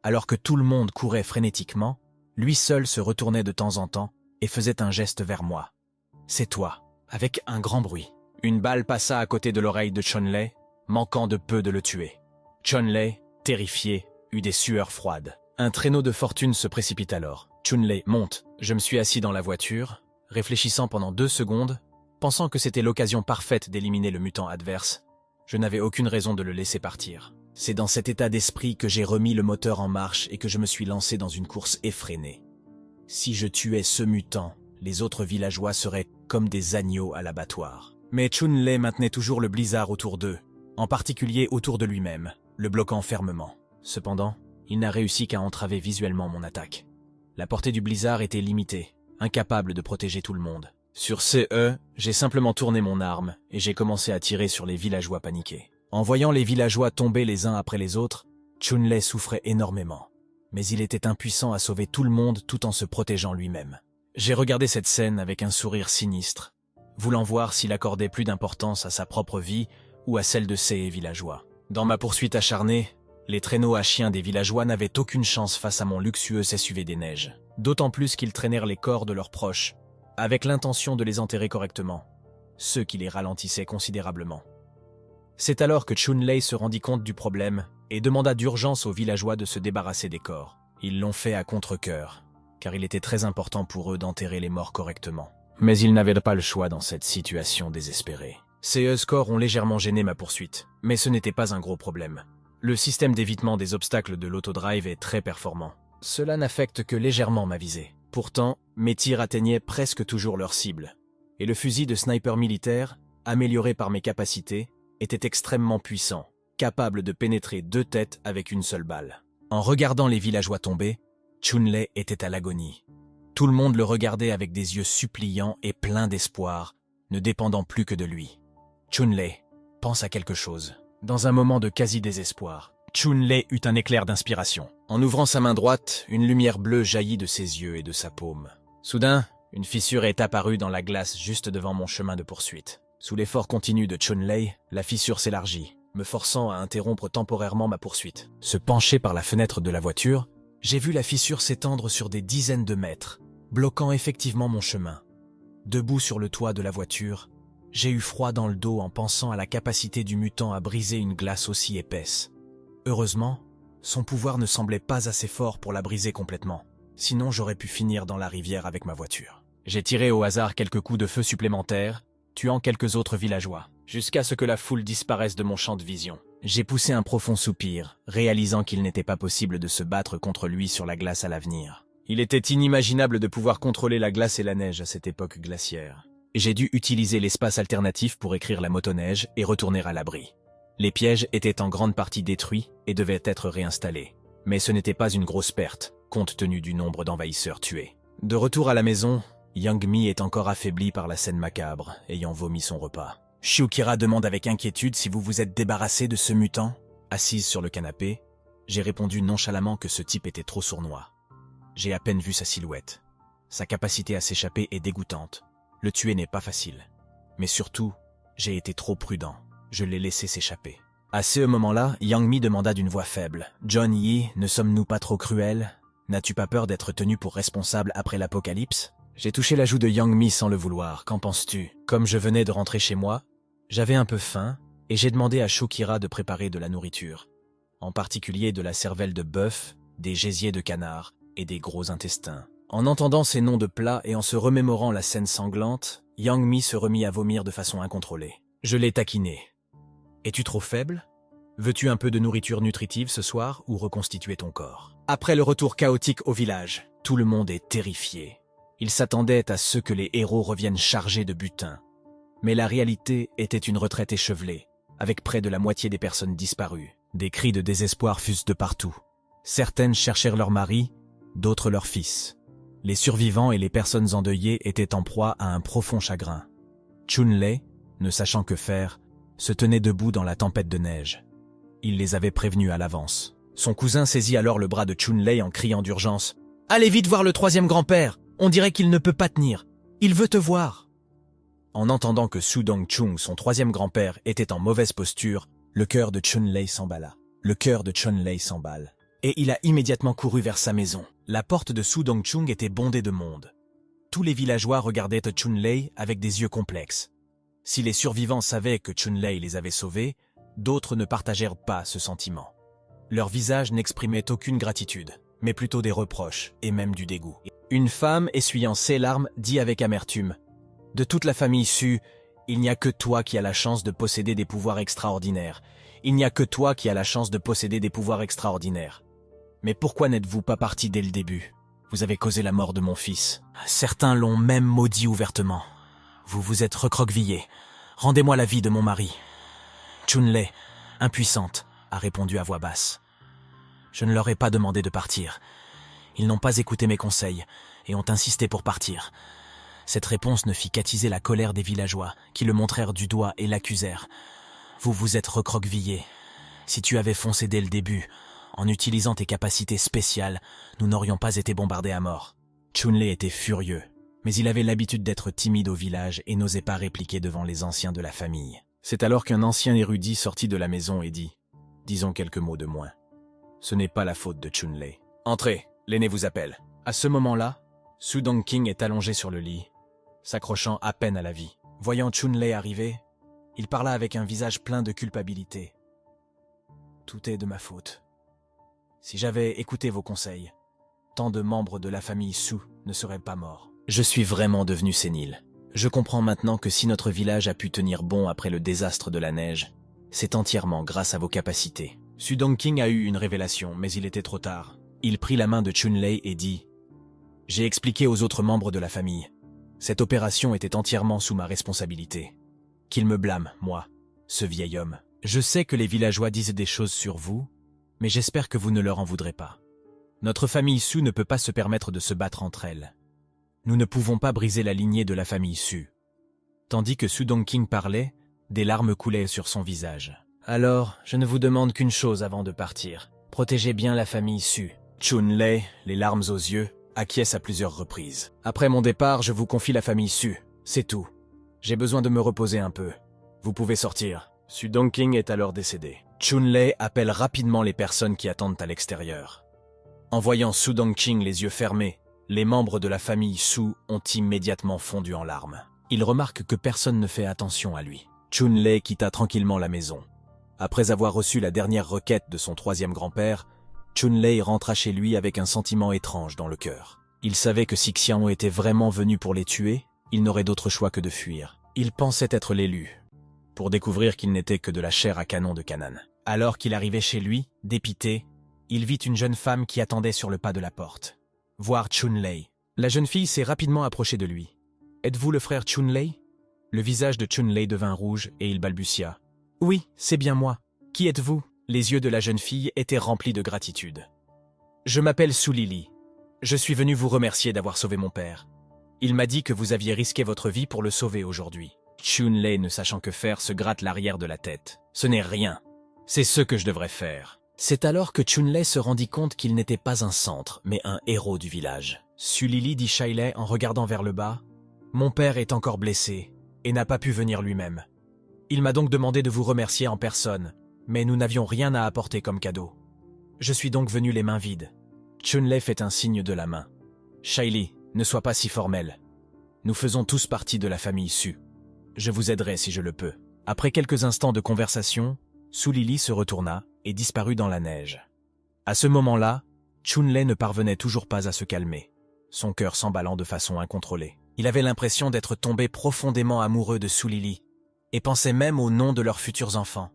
Alors que tout le monde courait frénétiquement, lui seul se retournait de temps en temps et faisait un geste vers moi. « C'est toi !» Avec un grand bruit. Une balle passa à côté de l'oreille de Chunlei, manquant de peu de le tuer. Chunlei, terrifié, eut des sueurs froides. Un traîneau de fortune se précipite alors. Chunlei monte. Je me suis assis dans la voiture, réfléchissant pendant 2 secondes, pensant que c'était l'occasion parfaite d'éliminer le mutant adverse. Je n'avais aucune raison de le laisser partir. C'est dans cet état d'esprit que j'ai remis le moteur en marche et que je me suis lancé dans une course effrénée. Si je tuais ce mutant, les autres villageois seraient comme des agneaux à l'abattoir. Mais Chunlei maintenait toujours le blizzard autour d'eux, en particulier autour de lui-même, le bloquant fermement. Cependant, il n'a réussi qu'à entraver visuellement mon attaque. La portée du blizzard était limitée, incapable de protéger tout le monde. Sur CE, j'ai simplement tourné mon arme et j'ai commencé à tirer sur les villageois paniqués. En voyant les villageois tomber les uns après les autres, Chunlei souffrait énormément. Mais il était impuissant à sauver tout le monde tout en se protégeant lui-même. J'ai regardé cette scène avec un sourire sinistre, voulant voir s'il accordait plus d'importance à sa propre vie ou à celle de ses villageois. Dans ma poursuite acharnée, les traîneaux à chiens des villageois n'avaient aucune chance face à mon luxueux SUV des neiges. D'autant plus qu'ils traînèrent les corps de leurs proches, avec l'intention de les enterrer correctement, ce qui les ralentissait considérablement. C'est alors que Chunlei se rendit compte du problème et demanda d'urgence aux villageois de se débarrasser des corps. Ils l'ont fait à contre-cœur, car il était très important pour eux d'enterrer les morts correctement. Mais ils n'avaient pas le choix dans cette situation désespérée. Ces scores ont légèrement gêné ma poursuite, mais ce n'était pas un gros problème. Le système d'évitement des obstacles de l'autodrive est très performant. Cela n'affecte que légèrement ma visée. Pourtant, mes tirs atteignaient presque toujours leur cible. Et le fusil de sniper militaire, amélioré par mes capacités, était extrêmement puissant, capable de pénétrer 2 têtes avec une seule balle. En regardant les villageois tomber, Chunlei était à l'agonie. Tout le monde le regardait avec des yeux suppliants et pleins d'espoir, ne dépendant plus que de lui. Chunlei, pense à quelque chose. Dans un moment de quasi-désespoir, Chun-Lei eut un éclair d'inspiration. En ouvrant sa main droite, une lumière bleue jaillit de ses yeux et de sa paume. Soudain, une fissure est apparue dans la glace juste devant mon chemin de poursuite. Sous l'effort continu de Chun-Lei, la fissure s'élargit, me forçant à interrompre temporairement ma poursuite. Se pencher par la fenêtre de la voiture, j'ai vu la fissure s'étendre sur des dizaines de mètres, bloquant effectivement mon chemin. Debout sur le toit de la voiture, j'ai eu froid dans le dos en pensant à la capacité du mutant à briser une glace aussi épaisse. Heureusement, son pouvoir ne semblait pas assez fort pour la briser complètement. Sinon, j'aurais pu finir dans la rivière avec ma voiture. J'ai tiré au hasard quelques coups de feu supplémentaires, tuant quelques autres villageois, jusqu'à ce que la foule disparaisse de mon champ de vision. J'ai poussé un profond soupir, réalisant qu'il n'était pas possible de se battre contre lui sur la glace à l'avenir. Il était inimaginable de pouvoir contrôler la glace et la neige à cette époque glaciaire. J'ai dû utiliser l'espace alternatif pour écrire la motoneige et retourner à l'abri. Les pièges étaient en grande partie détruits et devaient être réinstallés. Mais ce n'était pas une grosse perte, compte tenu du nombre d'envahisseurs tués. De retour à la maison, Yang Mi est encore affaibli par la scène macabre, ayant vomi son repas. Shiokira demande avec inquiétude si vous vous êtes débarrassé de ce mutant. Assise sur le canapé, j'ai répondu nonchalamment que ce type était trop sournois. J'ai à peine vu sa silhouette. Sa capacité à s'échapper est dégoûtante. Le tuer n'est pas facile. Mais surtout, j'ai été trop prudent. Je l'ai laissé s'échapper. À ce moment-là, Yang Mi demanda d'une voix faible. « John Yi, ne sommes-nous pas trop cruels? N'as-tu pas peur d'être tenu pour responsable après l'apocalypse ?» J'ai touché la joue de Yang Mi sans le vouloir. Qu'en penses-tu? Comme je venais de rentrer chez moi, j'avais un peu faim et j'ai demandé à Shiokira de préparer de la nourriture. En particulier de la cervelle de bœuf, des gésiers de canard et des gros intestins. En entendant ces noms de plats et en se remémorant la scène sanglante, Yang Mi se remit à vomir de façon incontrôlée. Je l'ai taquiné. « Es-tu trop faible? Veux-tu un peu de nourriture nutritive ce soir ou reconstituer ton corps ?» Après le retour chaotique au village, tout le monde est terrifié. Ils s'attendaient à ce que les héros reviennent chargés de butin. Mais la réalité était une retraite échevelée, avec près de la moitié des personnes disparues. Des cris de désespoir fusent de partout. Certaines cherchèrent leur mari, d'autres leur fils. Les survivants et les personnes endeuillées étaient en proie à un profond chagrin. Chun-Lei, ne sachant que faire, se tenait debout dans la tempête de neige. Il les avait prévenus à l'avance. Son cousin saisit alors le bras de Chun-Lei en criant d'urgence « Allez vite voir le troisième grand-père! On dirait qu'il ne peut pas tenir. Il veut te voir !» En entendant que Su Dong-chung, son troisième grand-père, était en mauvaise posture, le cœur de Chun-Lei s'emballa. Le cœur de Chun-Lei s'emballe. Et il a immédiatement couru vers sa maison. La porte de Su Dong-chung était bondée de monde. Tous les villageois regardaient Chun-Lei avec des yeux complexes. Si les survivants savaient que Chun-Lei les avait sauvés, d'autres ne partagèrent pas ce sentiment. Leur visage n'exprimait aucune gratitude, mais plutôt des reproches et même du dégoût. Une femme, essuyant ses larmes, dit avec amertume « De toute la famille Su, il n'y a que toi qui as la chance de posséder des pouvoirs extraordinaires. Il n'y a que toi qui as la chance de posséder des pouvoirs extraordinaires. Mais pourquoi n'êtes-vous pas parti dès le début? Vous avez causé la mort de mon fils. Certains l'ont même maudit ouvertement. Vous vous êtes recroquevillé. Rendez-moi la vie de mon mari. » Chun-Lei, impuissante, a répondu à voix basse. Je ne leur ai pas demandé de partir. Ils n'ont pas écouté mes conseils et ont insisté pour partir. Cette réponse ne fit qu'attiser la colère des villageois, qui le montrèrent du doigt et l'accusèrent. Vous vous êtes recroquevillé. Si tu avais foncé dès le début, en utilisant tes capacités spéciales, nous n'aurions pas été bombardés à mort. Chun-Lei était furieux, mais il avait l'habitude d'être timide au village et n'osait pas répliquer devant les anciens de la famille. C'est alors qu'un ancien érudit sortit de la maison et dit « Disons quelques mots de moins. Ce n'est pas la faute de Chun-Lei. Entrez, l'aîné vous appelle. » À ce moment-là, Su Dong-king est allongé sur le lit, s'accrochant à peine à la vie. Voyant Chun-Lei arriver, il parla avec un visage plein de culpabilité. « Tout est de ma faute. Si j'avais écouté vos conseils, tant de membres de la famille Su ne seraient pas morts. Je suis vraiment devenu sénile. Je comprends maintenant que si notre village a pu tenir bon après le désastre de la neige, c'est entièrement grâce à vos capacités. » Su Dong-king a eu une révélation, mais il était trop tard. Il prit la main de Chun-Lei et dit « J'ai expliqué aux autres membres de la famille. Cette opération était entièrement sous ma responsabilité. Qu'ils me blâment, moi, ce vieil homme. Je sais que les villageois disent des choses sur vous, mais j'espère que vous ne leur en voudrez pas. Notre famille Su ne peut pas se permettre de se battre entre elles. Nous ne pouvons pas briser la lignée de la famille Su. » Tandis que Su Dong-king parlait, des larmes coulaient sur son visage. Alors, je ne vous demande qu'une chose avant de partir. Protégez bien la famille Su. Chun-Lei, les larmes aux yeux, acquiesce à plusieurs reprises. Après mon départ, je vous confie la famille Su. C'est tout. J'ai besoin de me reposer un peu. Vous pouvez sortir. Su Dongqing est alors décédé. Chun-Lei appelle rapidement les personnes qui attendent à l'extérieur. En voyant Su Dongqing les yeux fermés, les membres de la famille Su ont immédiatement fondu en larmes. Ils remarquent que personne ne fait attention à lui. Chun-Lei quitta tranquillement la maison. Après avoir reçu la dernière requête de son troisième grand-père, Chun-Lei rentra chez lui avec un sentiment étrange dans le cœur. Il savait que si Xiao était vraiment venu pour les tuer, il n'aurait d'autre choix que de fuir. Il pensait être l'élu, pour découvrir qu'il n'était que de la chair à canon de Canaan. Alors qu'il arrivait chez lui, dépité, il vit une jeune femme qui attendait sur le pas de la porte. Voir Chun-Lei. La jeune fille s'est rapidement approchée de lui. « Êtes-vous le frère Chun-Lei » Le visage de Chun-Lei devint rouge et il balbutia. « Oui, c'est bien moi. Qui êtes-vous » Les yeux de la jeune fille étaient remplis de gratitude. « Je m'appelle Su Lili. Je suis venu vous remercier d'avoir sauvé mon père. Il m'a dit que vous aviez risqué votre vie pour le sauver aujourd'hui. » Chun-Lei, ne sachant que faire, se gratte l'arrière de la tête. « Ce n'est rien. C'est ce que je devrais faire. » C'est alors que Chun-Lei se rendit compte qu'il n'était pas un centre, mais un héros du village. Su Lili dit Shailei en regardant vers le bas. « Mon père est encore blessé et n'a pas pu venir lui-même. Il m'a donc demandé de vous remercier en personne, mais nous n'avions rien à apporter comme cadeau. Je suis donc venu les mains vides. » Chun-Lei fait un signe de la main. « Shailei, ne sois pas si formel. Nous faisons tous partie de la famille Su. Je vous aiderai si je le peux. » Après quelques instants de conversation, Su Lili se retourna et disparut dans la neige. À ce moment-là, Chun-Lei ne parvenait toujours pas à se calmer, son cœur s'emballant de façon incontrôlée. Il avait l'impression d'être tombé profondément amoureux de Su Lili et pensait même au nom de leurs futurs enfants.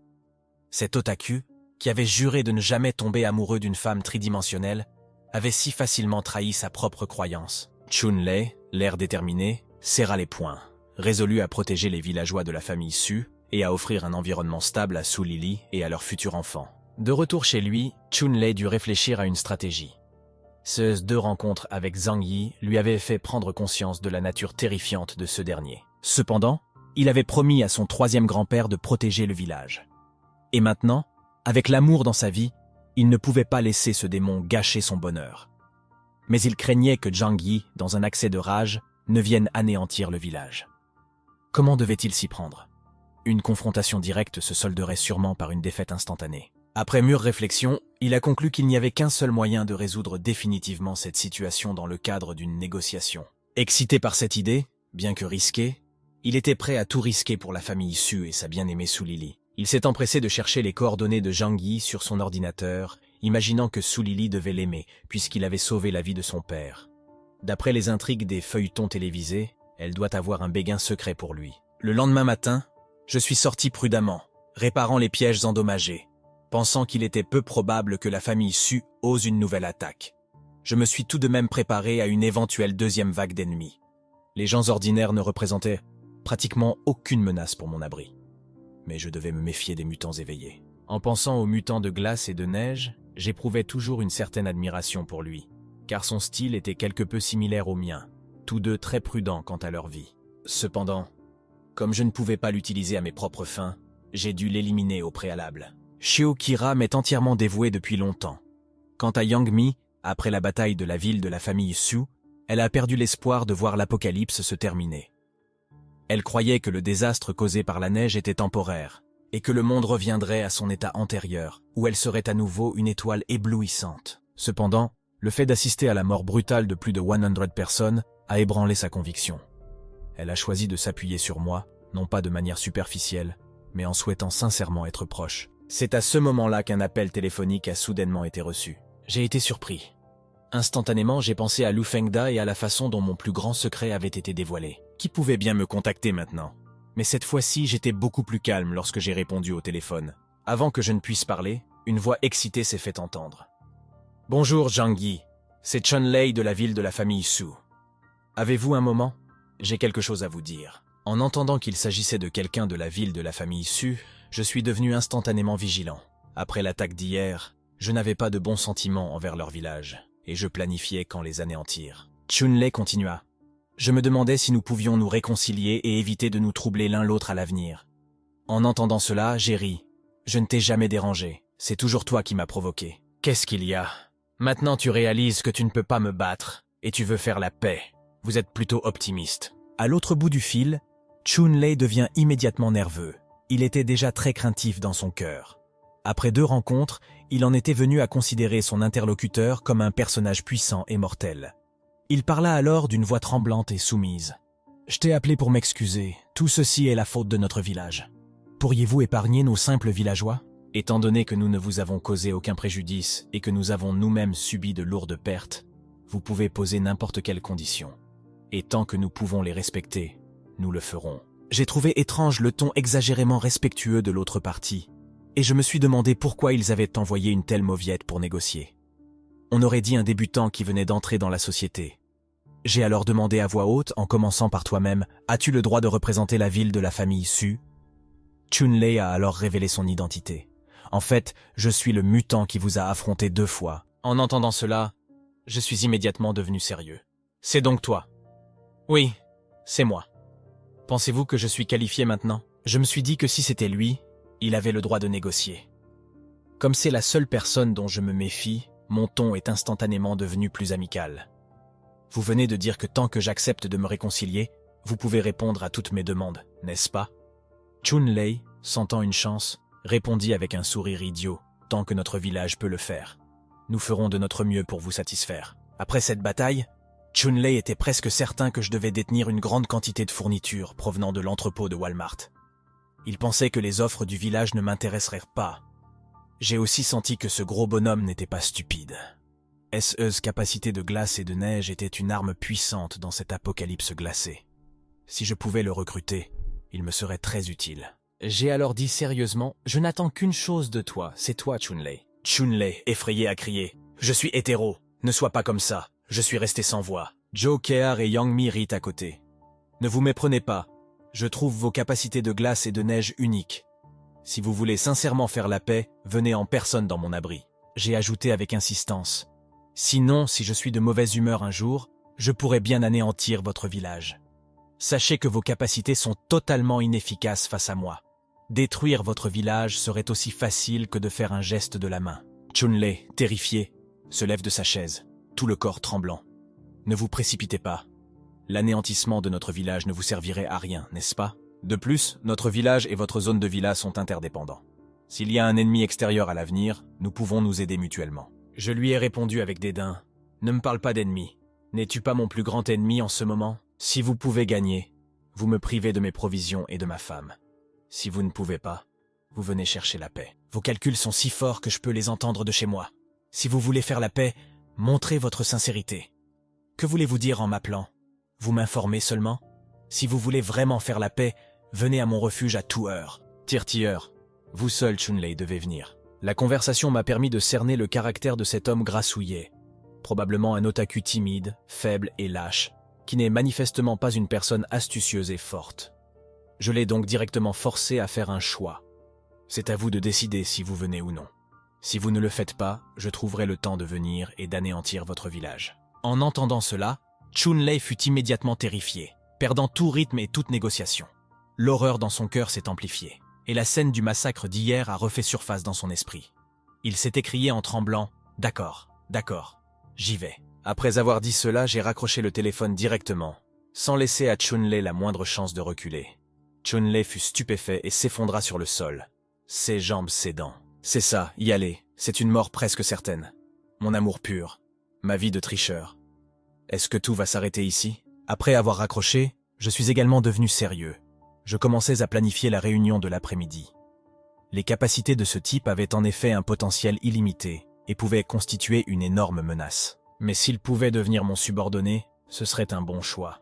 Cet otaku, qui avait juré de ne jamais tomber amoureux d'une femme tridimensionnelle, avait si facilement trahi sa propre croyance. Chun-Lei, l'air déterminé, serra les poings, résolu à protéger les villageois de la famille Su et à offrir un environnement stable à Su Lili et à leurs futurs enfants. De retour chez lui, Chun-Lei dut réfléchir à une stratégie. Ces deux rencontres avec Zhang Yi lui avaient fait prendre conscience de la nature terrifiante de ce dernier. Cependant, il avait promis à son troisième grand-père de protéger le village. Et maintenant, avec l'amour dans sa vie, il ne pouvait pas laisser ce démon gâcher son bonheur. Mais il craignait que Zhang Yi, dans un accès de rage, ne vienne anéantir le village. Comment devait-il s'y prendre ? Une confrontation directe se solderait sûrement par une défaite instantanée. Après mûre réflexion, il a conclu qu'il n'y avait qu'un seul moyen de résoudre définitivement cette situation dans le cadre d'une négociation. Excité par cette idée, bien que risquée, il était prêt à tout risquer pour la famille Su et sa bien-aimée Su Lili. Il s'est empressé de chercher les coordonnées de Zhang Yi sur son ordinateur, imaginant que Su Lili devait l'aimer, puisqu'il avait sauvé la vie de son père. D'après les intrigues des feuilletons télévisés, elle doit avoir un béguin secret pour lui. Le lendemain matin, je suis sorti prudemment, réparant les pièges endommagés, pensant qu'il était peu probable que la famille Su ose une nouvelle attaque. Je me suis tout de même préparé à une éventuelle deuxième vague d'ennemis. Les gens ordinaires ne représentaient pratiquement aucune menace pour mon abri. Mais je devais me méfier des mutants éveillés. En pensant aux mutants de glace et de neige, j'éprouvais toujours une certaine admiration pour lui, car son style était quelque peu similaire au mien, tous deux très prudents quant à leur vie. Cependant, comme je ne pouvais pas l'utiliser à mes propres fins, j'ai dû l'éliminer au préalable. Shio Kira m'est entièrement dévouée depuis longtemps. Quant à Yang Mi, après la bataille de la ville de la famille Su, elle a perdu l'espoir de voir l'apocalypse se terminer. Elle croyait que le désastre causé par la neige était temporaire, et que le monde reviendrait à son état antérieur, où elle serait à nouveau une étoile éblouissante. Cependant, le fait d'assister à la mort brutale de plus de 100 personnes a ébranlé sa conviction. Elle a choisi de s'appuyer sur moi, non pas de manière superficielle, mais en souhaitant sincèrement être proche. C'est à ce moment-là qu'un appel téléphonique a soudainement été reçu. J'ai été surpris. Instantanément, j'ai pensé à Lu Fengda et à la façon dont mon plus grand secret avait été dévoilé. Qui pouvait bien me contacter maintenant ? Mais cette fois-ci, j'étais beaucoup plus calme lorsque j'ai répondu au téléphone. Avant que je ne puisse parler, une voix excitée s'est fait entendre. « Bonjour Zhang Yi, c'est Chun-Lei de la ville de la famille Su. Avez-vous un moment ? J'ai quelque chose à vous dire. » En entendant qu'il s'agissait de quelqu'un de la ville de la famille Su, je suis devenu instantanément vigilant. Après l'attaque d'hier, je n'avais pas de bons sentiments envers leur village, et je planifiais quand les anéantir. Chun-Lei continua. Je me demandais si nous pouvions nous réconcilier et éviter de nous troubler l'un l'autre à l'avenir. En entendant cela, j'ai ri, Je ne t'ai jamais dérangé. C'est toujours toi qui m'as provoqué. Qu'est-ce qu'il y a? Maintenant tu réalises que tu ne peux pas me battre et tu veux faire la paix. Vous êtes plutôt optimiste. À l'autre bout du fil, Chun-Lei devient immédiatement nerveux. Il était déjà très craintif dans son cœur. Après 2 rencontres, il en était venu à considérer son interlocuteur comme un personnage puissant et mortel. Il parla alors d'une voix tremblante et soumise. « Je t'ai appelé pour m'excuser. Tout ceci est la faute de notre village. Pourriez-vous épargner nos simples villageois ? Étant donné que nous ne vous avons causé aucun préjudice et que nous avons nous-mêmes subi de lourdes pertes, vous pouvez poser n'importe quelle condition. Et tant que nous pouvons les respecter, nous le ferons. » J'ai trouvé étrange le ton exagérément respectueux de l'autre partie, et je me suis demandé pourquoi ils avaient envoyé une telle mauviette pour négocier. On aurait dit un débutant qui venait d'entrer dans la société. J'ai alors demandé à voix haute, en commençant par toi-même, « As-tu le droit de représenter la ville de la famille Su ?» Chun-Lei a alors révélé son identité. « En fait, je suis le mutant qui vous a affronté 2 fois. » En entendant cela, je suis immédiatement devenu sérieux. « C'est donc toi ?»« Oui, c'est moi. » « Pensez-vous que je suis qualifié maintenant ?» Je me suis dit que si c'était lui, il avait le droit de négocier. Comme c'est la seule personne dont je me méfie, mon ton est instantanément devenu plus amical. Vous venez de dire que tant que j'accepte de me réconcilier, vous pouvez répondre à toutes mes demandes, n'est-ce pas? Chun-Lei, sentant une chance, répondit avec un sourire idiot, tant que notre village peut le faire. Nous ferons de notre mieux pour vous satisfaire. Après cette bataille, Chun-Lei était presque certain que je devais détenir une grande quantité de fournitures provenant de l'entrepôt de Walmart. Il pensait que les offres du village ne m'intéresseraient pas. J'ai aussi senti que ce gros bonhomme n'était pas stupide. Cette capacité de glace et de neige était une arme puissante dans cet apocalypse glacé. Si je pouvais le recruter, il me serait très utile. J'ai alors dit sérieusement, « Je n'attends qu'une chose de toi, c'est toi, Chun-Lei. » Chun-Lei, effrayé, a crié, « Je suis hétéro, ne sois pas comme ça. Je suis resté sans voix. » Joe Kear et Yang Mi rient à côté. « Ne vous méprenez pas. Je trouve vos capacités de glace et de neige uniques. Si vous voulez sincèrement faire la paix, venez en personne dans mon abri. » J'ai ajouté avec insistance. « Sinon, si je suis de mauvaise humeur un jour, je pourrais bien anéantir votre village. Sachez que vos capacités sont totalement inefficaces face à moi. Détruire votre village serait aussi facile que de faire un geste de la main. » Chun-Lei, terrifié, se lève de sa chaise, tout le corps tremblant. « Ne vous précipitez pas. L'anéantissement de notre village ne vous servirait à rien, n'est-ce pas? De plus, notre village et votre zone de villa sont interdépendants. S'il y a un ennemi extérieur à l'avenir, nous pouvons nous aider mutuellement. » Je lui ai répondu avec dédain. « Ne me parle pas d'ennemi. N'es-tu pas mon plus grand ennemi en ce moment? Si vous pouvez gagner, vous me privez de mes provisions et de ma femme. Si vous ne pouvez pas, vous venez chercher la paix. Vos calculs sont si forts que je peux les entendre de chez moi. Si vous voulez faire la paix, montrez votre sincérité. Que voulez-vous dire en m'appelant? Vous m'informez seulement? Si vous voulez vraiment faire la paix, venez à mon refuge à toute heure. Tirtieur, vous seul, Chun-Lei, devez venir. » La conversation m'a permis de cerner le caractère de cet homme grassouillet. Probablement un otaku timide, faible et lâche, qui n'est manifestement pas une personne astucieuse et forte. Je l'ai donc directement forcé à faire un choix. C'est à vous de décider si vous venez ou non. Si vous ne le faites pas, je trouverai le temps de venir et d'anéantir votre village. En entendant cela, Chun-Lei fut immédiatement terrifié, perdant tout rythme et toute négociation. L'horreur dans son cœur s'est amplifiée, et la scène du massacre d'hier a refait surface dans son esprit. Il s'est écrié en tremblant, « D'accord, j'y vais. » Après avoir dit cela, j'ai raccroché le téléphone directement, sans laisser à Chun-Lei la moindre chance de reculer. Chun-Lei fut stupéfait et s'effondra sur le sol, ses jambes cédant. « C'est ça, y aller, c'est une mort presque certaine. Mon amour pur, ma vie de tricheur. Est-ce que tout va s'arrêter ici? » Après avoir raccroché, je suis également devenu sérieux. Je commençais à planifier la réunion de l'après-midi. Les capacités de ce type avaient en effet un potentiel illimité et pouvaient constituer une énorme menace. Mais s'il pouvait devenir mon subordonné, ce serait un bon choix.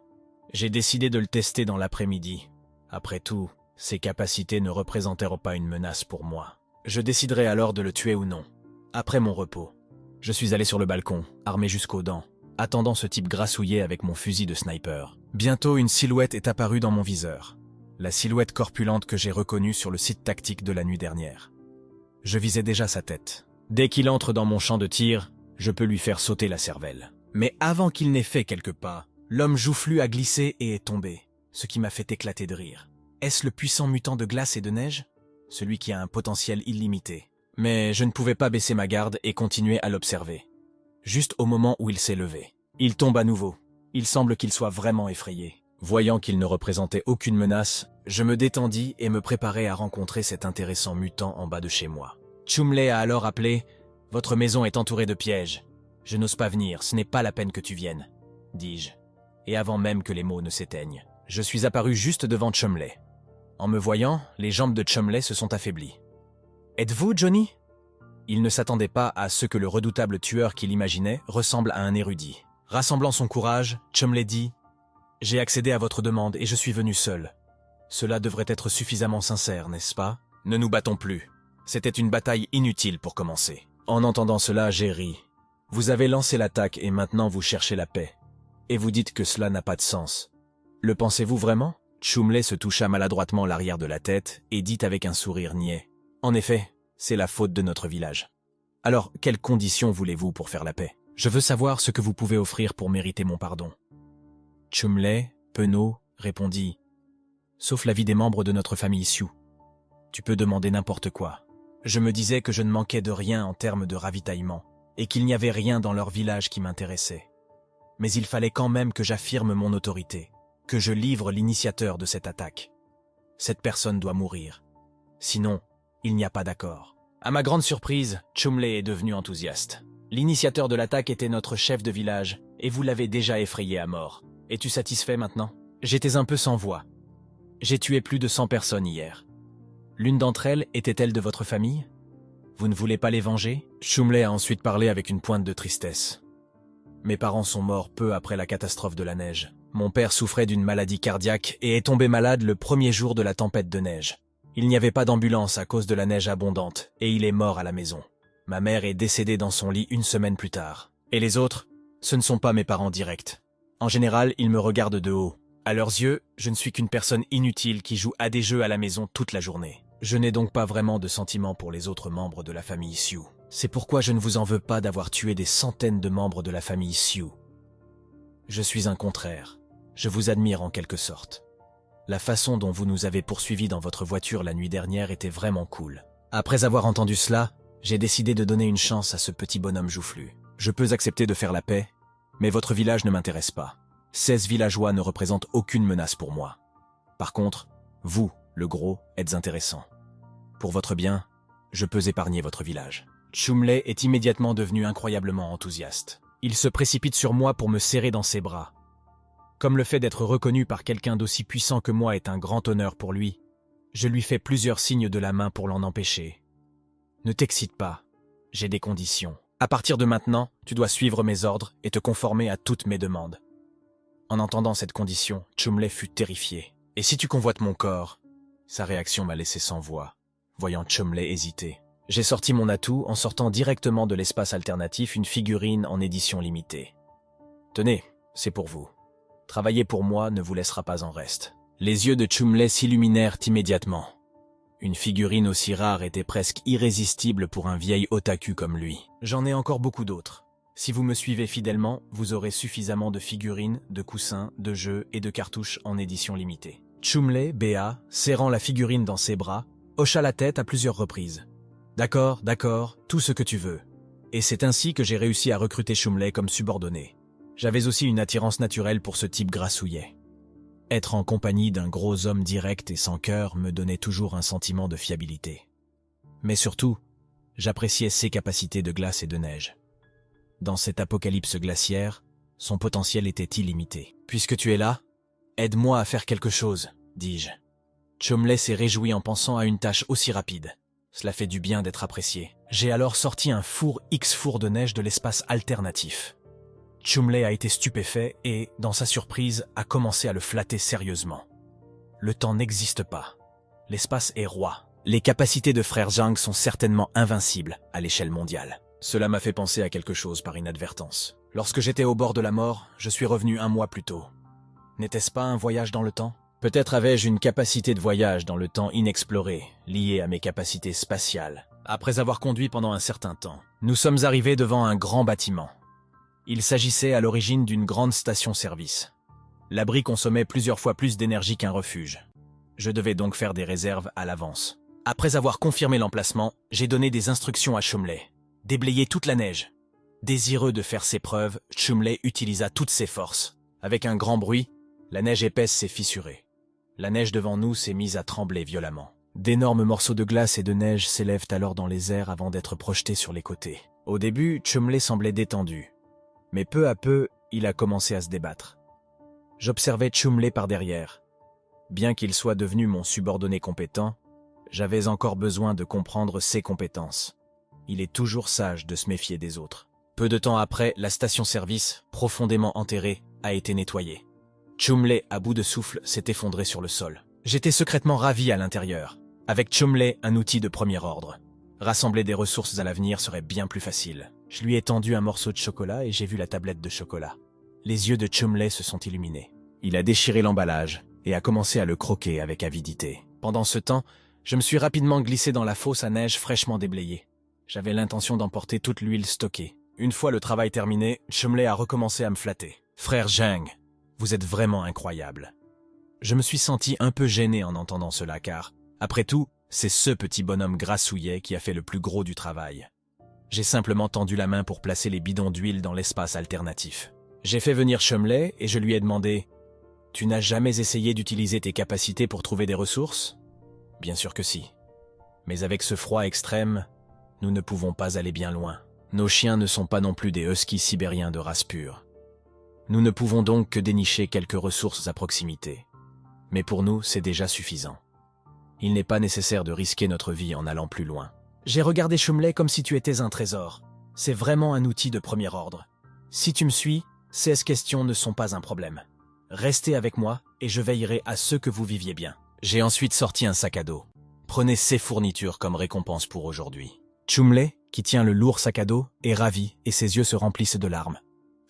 J'ai décidé de le tester dans l'après-midi. Après tout, ses capacités ne représentèrent pas une menace pour moi. Je déciderai alors de le tuer ou non. Après mon repos, je suis allé sur le balcon, armé jusqu'aux dents, attendant ce type grassouillet avec mon fusil de sniper. Bientôt, une silhouette est apparue dans mon viseur. La silhouette corpulente que j'ai reconnue sur le site tactique de la nuit dernière. Je visais déjà sa tête. Dès qu'il entre dans mon champ de tir, je peux lui faire sauter la cervelle. Mais avant qu'il n'ait fait quelques pas, l'homme joufflu a glissé et est tombé, ce qui m'a fait éclater de rire. Est-ce le puissant mutant de glace et de neige? celui qui a un potentiel illimité. Mais je ne pouvais pas baisser ma garde et continuer à l'observer. Juste au moment où il s'est levé. Il tombe à nouveau. Il semble qu'il soit vraiment effrayé. Voyant qu'il ne représentait aucune menace, je me détendis et me préparai à rencontrer cet intéressant mutant en bas de chez moi. Chumley a alors appelé « Votre maison est entourée de pièges. Je n'ose pas venir, ce n'est pas la peine que tu viennes. » dis-je. Et avant même que les mots ne s'éteignent, je suis apparu juste devant Chumley. En me voyant, les jambes de Chumley se sont affaiblies. « Êtes-vous Johnny ?» Il ne s'attendait pas à ce que le redoutable tueur qu'il imaginait ressemble à un érudit. Rassemblant son courage, Chumley dit « J'ai accédé à votre demande et je suis venu seul. Cela devrait être suffisamment sincère, n'est-ce pas? Ne nous battons plus. C'était une bataille inutile pour commencer. » En entendant cela, j'ai ri. « Vous avez lancé l'attaque et maintenant vous cherchez la paix. Et vous dites que cela n'a pas de sens. Le pensez-vous vraiment ?» Chumley se toucha maladroitement l'arrière de la tête et dit avec un sourire niais. « En effet, c'est la faute de notre village. Alors, quelles conditions voulez-vous pour faire la paix? Je veux savoir ce que vous pouvez offrir pour mériter mon pardon. » Chumley, penaud, répondit « Sauf la vie des membres de notre famille Sioux. Tu peux demander n'importe quoi. » Je me disais que je ne manquais de rien en termes de ravitaillement et qu'il n'y avait rien dans leur village qui m'intéressait. Mais il fallait quand même que j'affirme mon autorité, que je livre l'initiateur de cette attaque. Cette personne doit mourir. Sinon, il n'y a pas d'accord. À ma grande surprise, Chumley est devenu enthousiaste. L'initiateur de l'attaque était notre chef de village, et vous l'avez déjà effrayé à mort. Es-tu satisfait maintenant? J'étais un peu sans voix. J'ai tué plus de 100 personnes hier. L'une d'entre elles était-elle de votre famille? Vous ne voulez pas les venger? Chumley a ensuite parlé avec une pointe de tristesse. Mes parents sont morts peu après la catastrophe de la neige. Mon père souffrait d'une maladie cardiaque et est tombé malade le premier jour de la tempête de neige. Il n'y avait pas d'ambulance à cause de la neige abondante et il est mort à la maison. Ma mère est décédée dans son lit une semaine plus tard. Et les autres, ce ne sont pas mes parents directs. En général, ils me regardent de haut. À leurs yeux, je ne suis qu'une personne inutile qui joue à des jeux à la maison toute la journée. Je n'ai donc pas vraiment de sentiments pour les autres membres de la famille Sioux. C'est pourquoi je ne vous en veux pas d'avoir tué des centaines de membres de la famille Sioux. Je suis un contraire. Je vous admire en quelque sorte. La façon dont vous nous avez poursuivis dans votre voiture la nuit dernière était vraiment cool. Après avoir entendu cela, j'ai décidé de donner une chance à ce petit bonhomme joufflu. Je peux accepter de faire la paix, mais votre village ne m'intéresse pas. 16 villageois ne représentent aucune menace pour moi. Par contre, vous, le gros, êtes intéressant. Pour votre bien, je peux épargner votre village. Chumley est immédiatement devenu incroyablement enthousiaste. Il se précipite sur moi pour me serrer dans ses bras. Comme le fait d'être reconnu par quelqu'un d'aussi puissant que moi est un grand honneur pour lui, je lui fais plusieurs signes de la main pour l'en empêcher. Ne t'excite pas, j'ai des conditions. À partir de maintenant, tu dois suivre mes ordres et te conformer à toutes mes demandes. En entendant cette condition, Chumley fut terrifié. Et si tu convoites mon corps? Sa réaction m'a laissé sans voix, voyant Chumley hésiter. J'ai sorti mon atout en sortant directement de l'espace alternatif une figurine en édition limitée. Tenez, c'est pour vous. Travailler pour moi ne vous laissera pas en reste. Les yeux de Chumley s'illuminèrent immédiatement. Une figurine aussi rare était presque irrésistible pour un vieil otaku comme lui. J'en ai encore beaucoup d'autres. Si vous me suivez fidèlement, vous aurez suffisamment de figurines, de coussins, de jeux et de cartouches en édition limitée. Chumley, béat, serrant la figurine dans ses bras, hocha la tête à plusieurs reprises. D'accord, tout ce que tu veux. Et c'est ainsi que j'ai réussi à recruter Chumley comme subordonné. J'avais aussi une attirance naturelle pour ce type grassouillet. Être en compagnie d'un gros homme direct et sans cœur me donnait toujours un sentiment de fiabilité. Mais surtout, j'appréciais ses capacités de glace et de neige. Dans cette apocalypse glaciaire, son potentiel était illimité. « Puisque tu es là, aide-moi à faire quelque chose, » dis-je. Chumley s'est réjoui en pensant à une tâche aussi rapide. Cela fait du bien d'être apprécié. J'ai alors sorti un four X-four de neige de l'espace alternatif. Chumley a été stupéfait et, dans sa surprise, a commencé à le flatter sérieusement. Le temps n'existe pas. L'espace est roi. Les capacités de Frère Zhang sont certainement invincibles à l'échelle mondiale. Cela m'a fait penser à quelque chose par inadvertance. Lorsque j'étais au bord de la mort, je suis revenu 1 mois plus tôt. N'était-ce pas un voyage dans le temps? Peut-être avais-je une capacité de voyage dans le temps inexploré, liée à mes capacités spatiales. Après avoir conduit pendant un certain temps, nous sommes arrivés devant un grand bâtiment. Il s'agissait à l'origine d'une grande station-service. L'abri consommait plusieurs fois plus d'énergie qu'un refuge. Je devais donc faire des réserves à l'avance. Après avoir confirmé l'emplacement, j'ai donné des instructions à Chumley. Déblayer toute la neige. Désireux de faire ses preuves, Chumley utilisa toutes ses forces. Avec un grand bruit, la neige épaisse s'est fissurée. La neige devant nous s'est mise à trembler violemment. D'énormes morceaux de glace et de neige s'élèvent alors dans les airs avant d'être projetés sur les côtés. Au début, Chumley semblait détendu. Mais peu à peu, il a commencé à se débattre. J'observais Chumley par derrière. Bien qu'il soit devenu mon subordonné compétent, j'avais encore besoin de comprendre ses compétences. Il est toujours sage de se méfier des autres. Peu de temps après, la station-service, profondément enterrée, a été nettoyée. Chumley, à bout de souffle, s'est effondré sur le sol. J'étais secrètement ravi à l'intérieur. Avec Chumley, un outil de premier ordre. Rassembler des ressources à l'avenir serait bien plus facile. Je lui ai tendu un morceau de chocolat et j'ai vu la tablette de chocolat. Les yeux de Chumley se sont illuminés. Il a déchiré l'emballage et a commencé à le croquer avec avidité. Pendant ce temps, je me suis rapidement glissé dans la fosse à neige fraîchement déblayée. J'avais l'intention d'emporter toute l'huile stockée. Une fois le travail terminé, Chumley a recommencé à me flatter. « Frère Zhang, vous êtes vraiment incroyable. » Je me suis senti un peu gêné en entendant cela car, après tout, c'est ce petit bonhomme grassouillet qui a fait le plus gros du travail. J'ai simplement tendu la main pour placer les bidons d'huile dans l'espace alternatif. J'ai fait venir Chumley et je lui ai demandé « Tu n'as jamais essayé d'utiliser tes capacités pour trouver des ressources ?» Bien sûr que si. Mais avec ce froid extrême, nous ne pouvons pas aller bien loin. Nos chiens ne sont pas non plus des huskies sibériens de race pure. Nous ne pouvons donc que dénicher quelques ressources à proximité. Mais pour nous, c'est déjà suffisant. Il n'est pas nécessaire de risquer notre vie en allant plus loin. J'ai regardé Chumley comme si tu étais un trésor. C'est vraiment un outil de premier ordre. Si tu me suis, ces questions ne sont pas un problème. Restez avec moi et je veillerai à ce que vous viviez bien. J'ai ensuite sorti un sac à dos. Prenez ces fournitures comme récompense pour aujourd'hui. Chumley, qui tient le lourd sac à dos, est ravi et ses yeux se remplissent de larmes.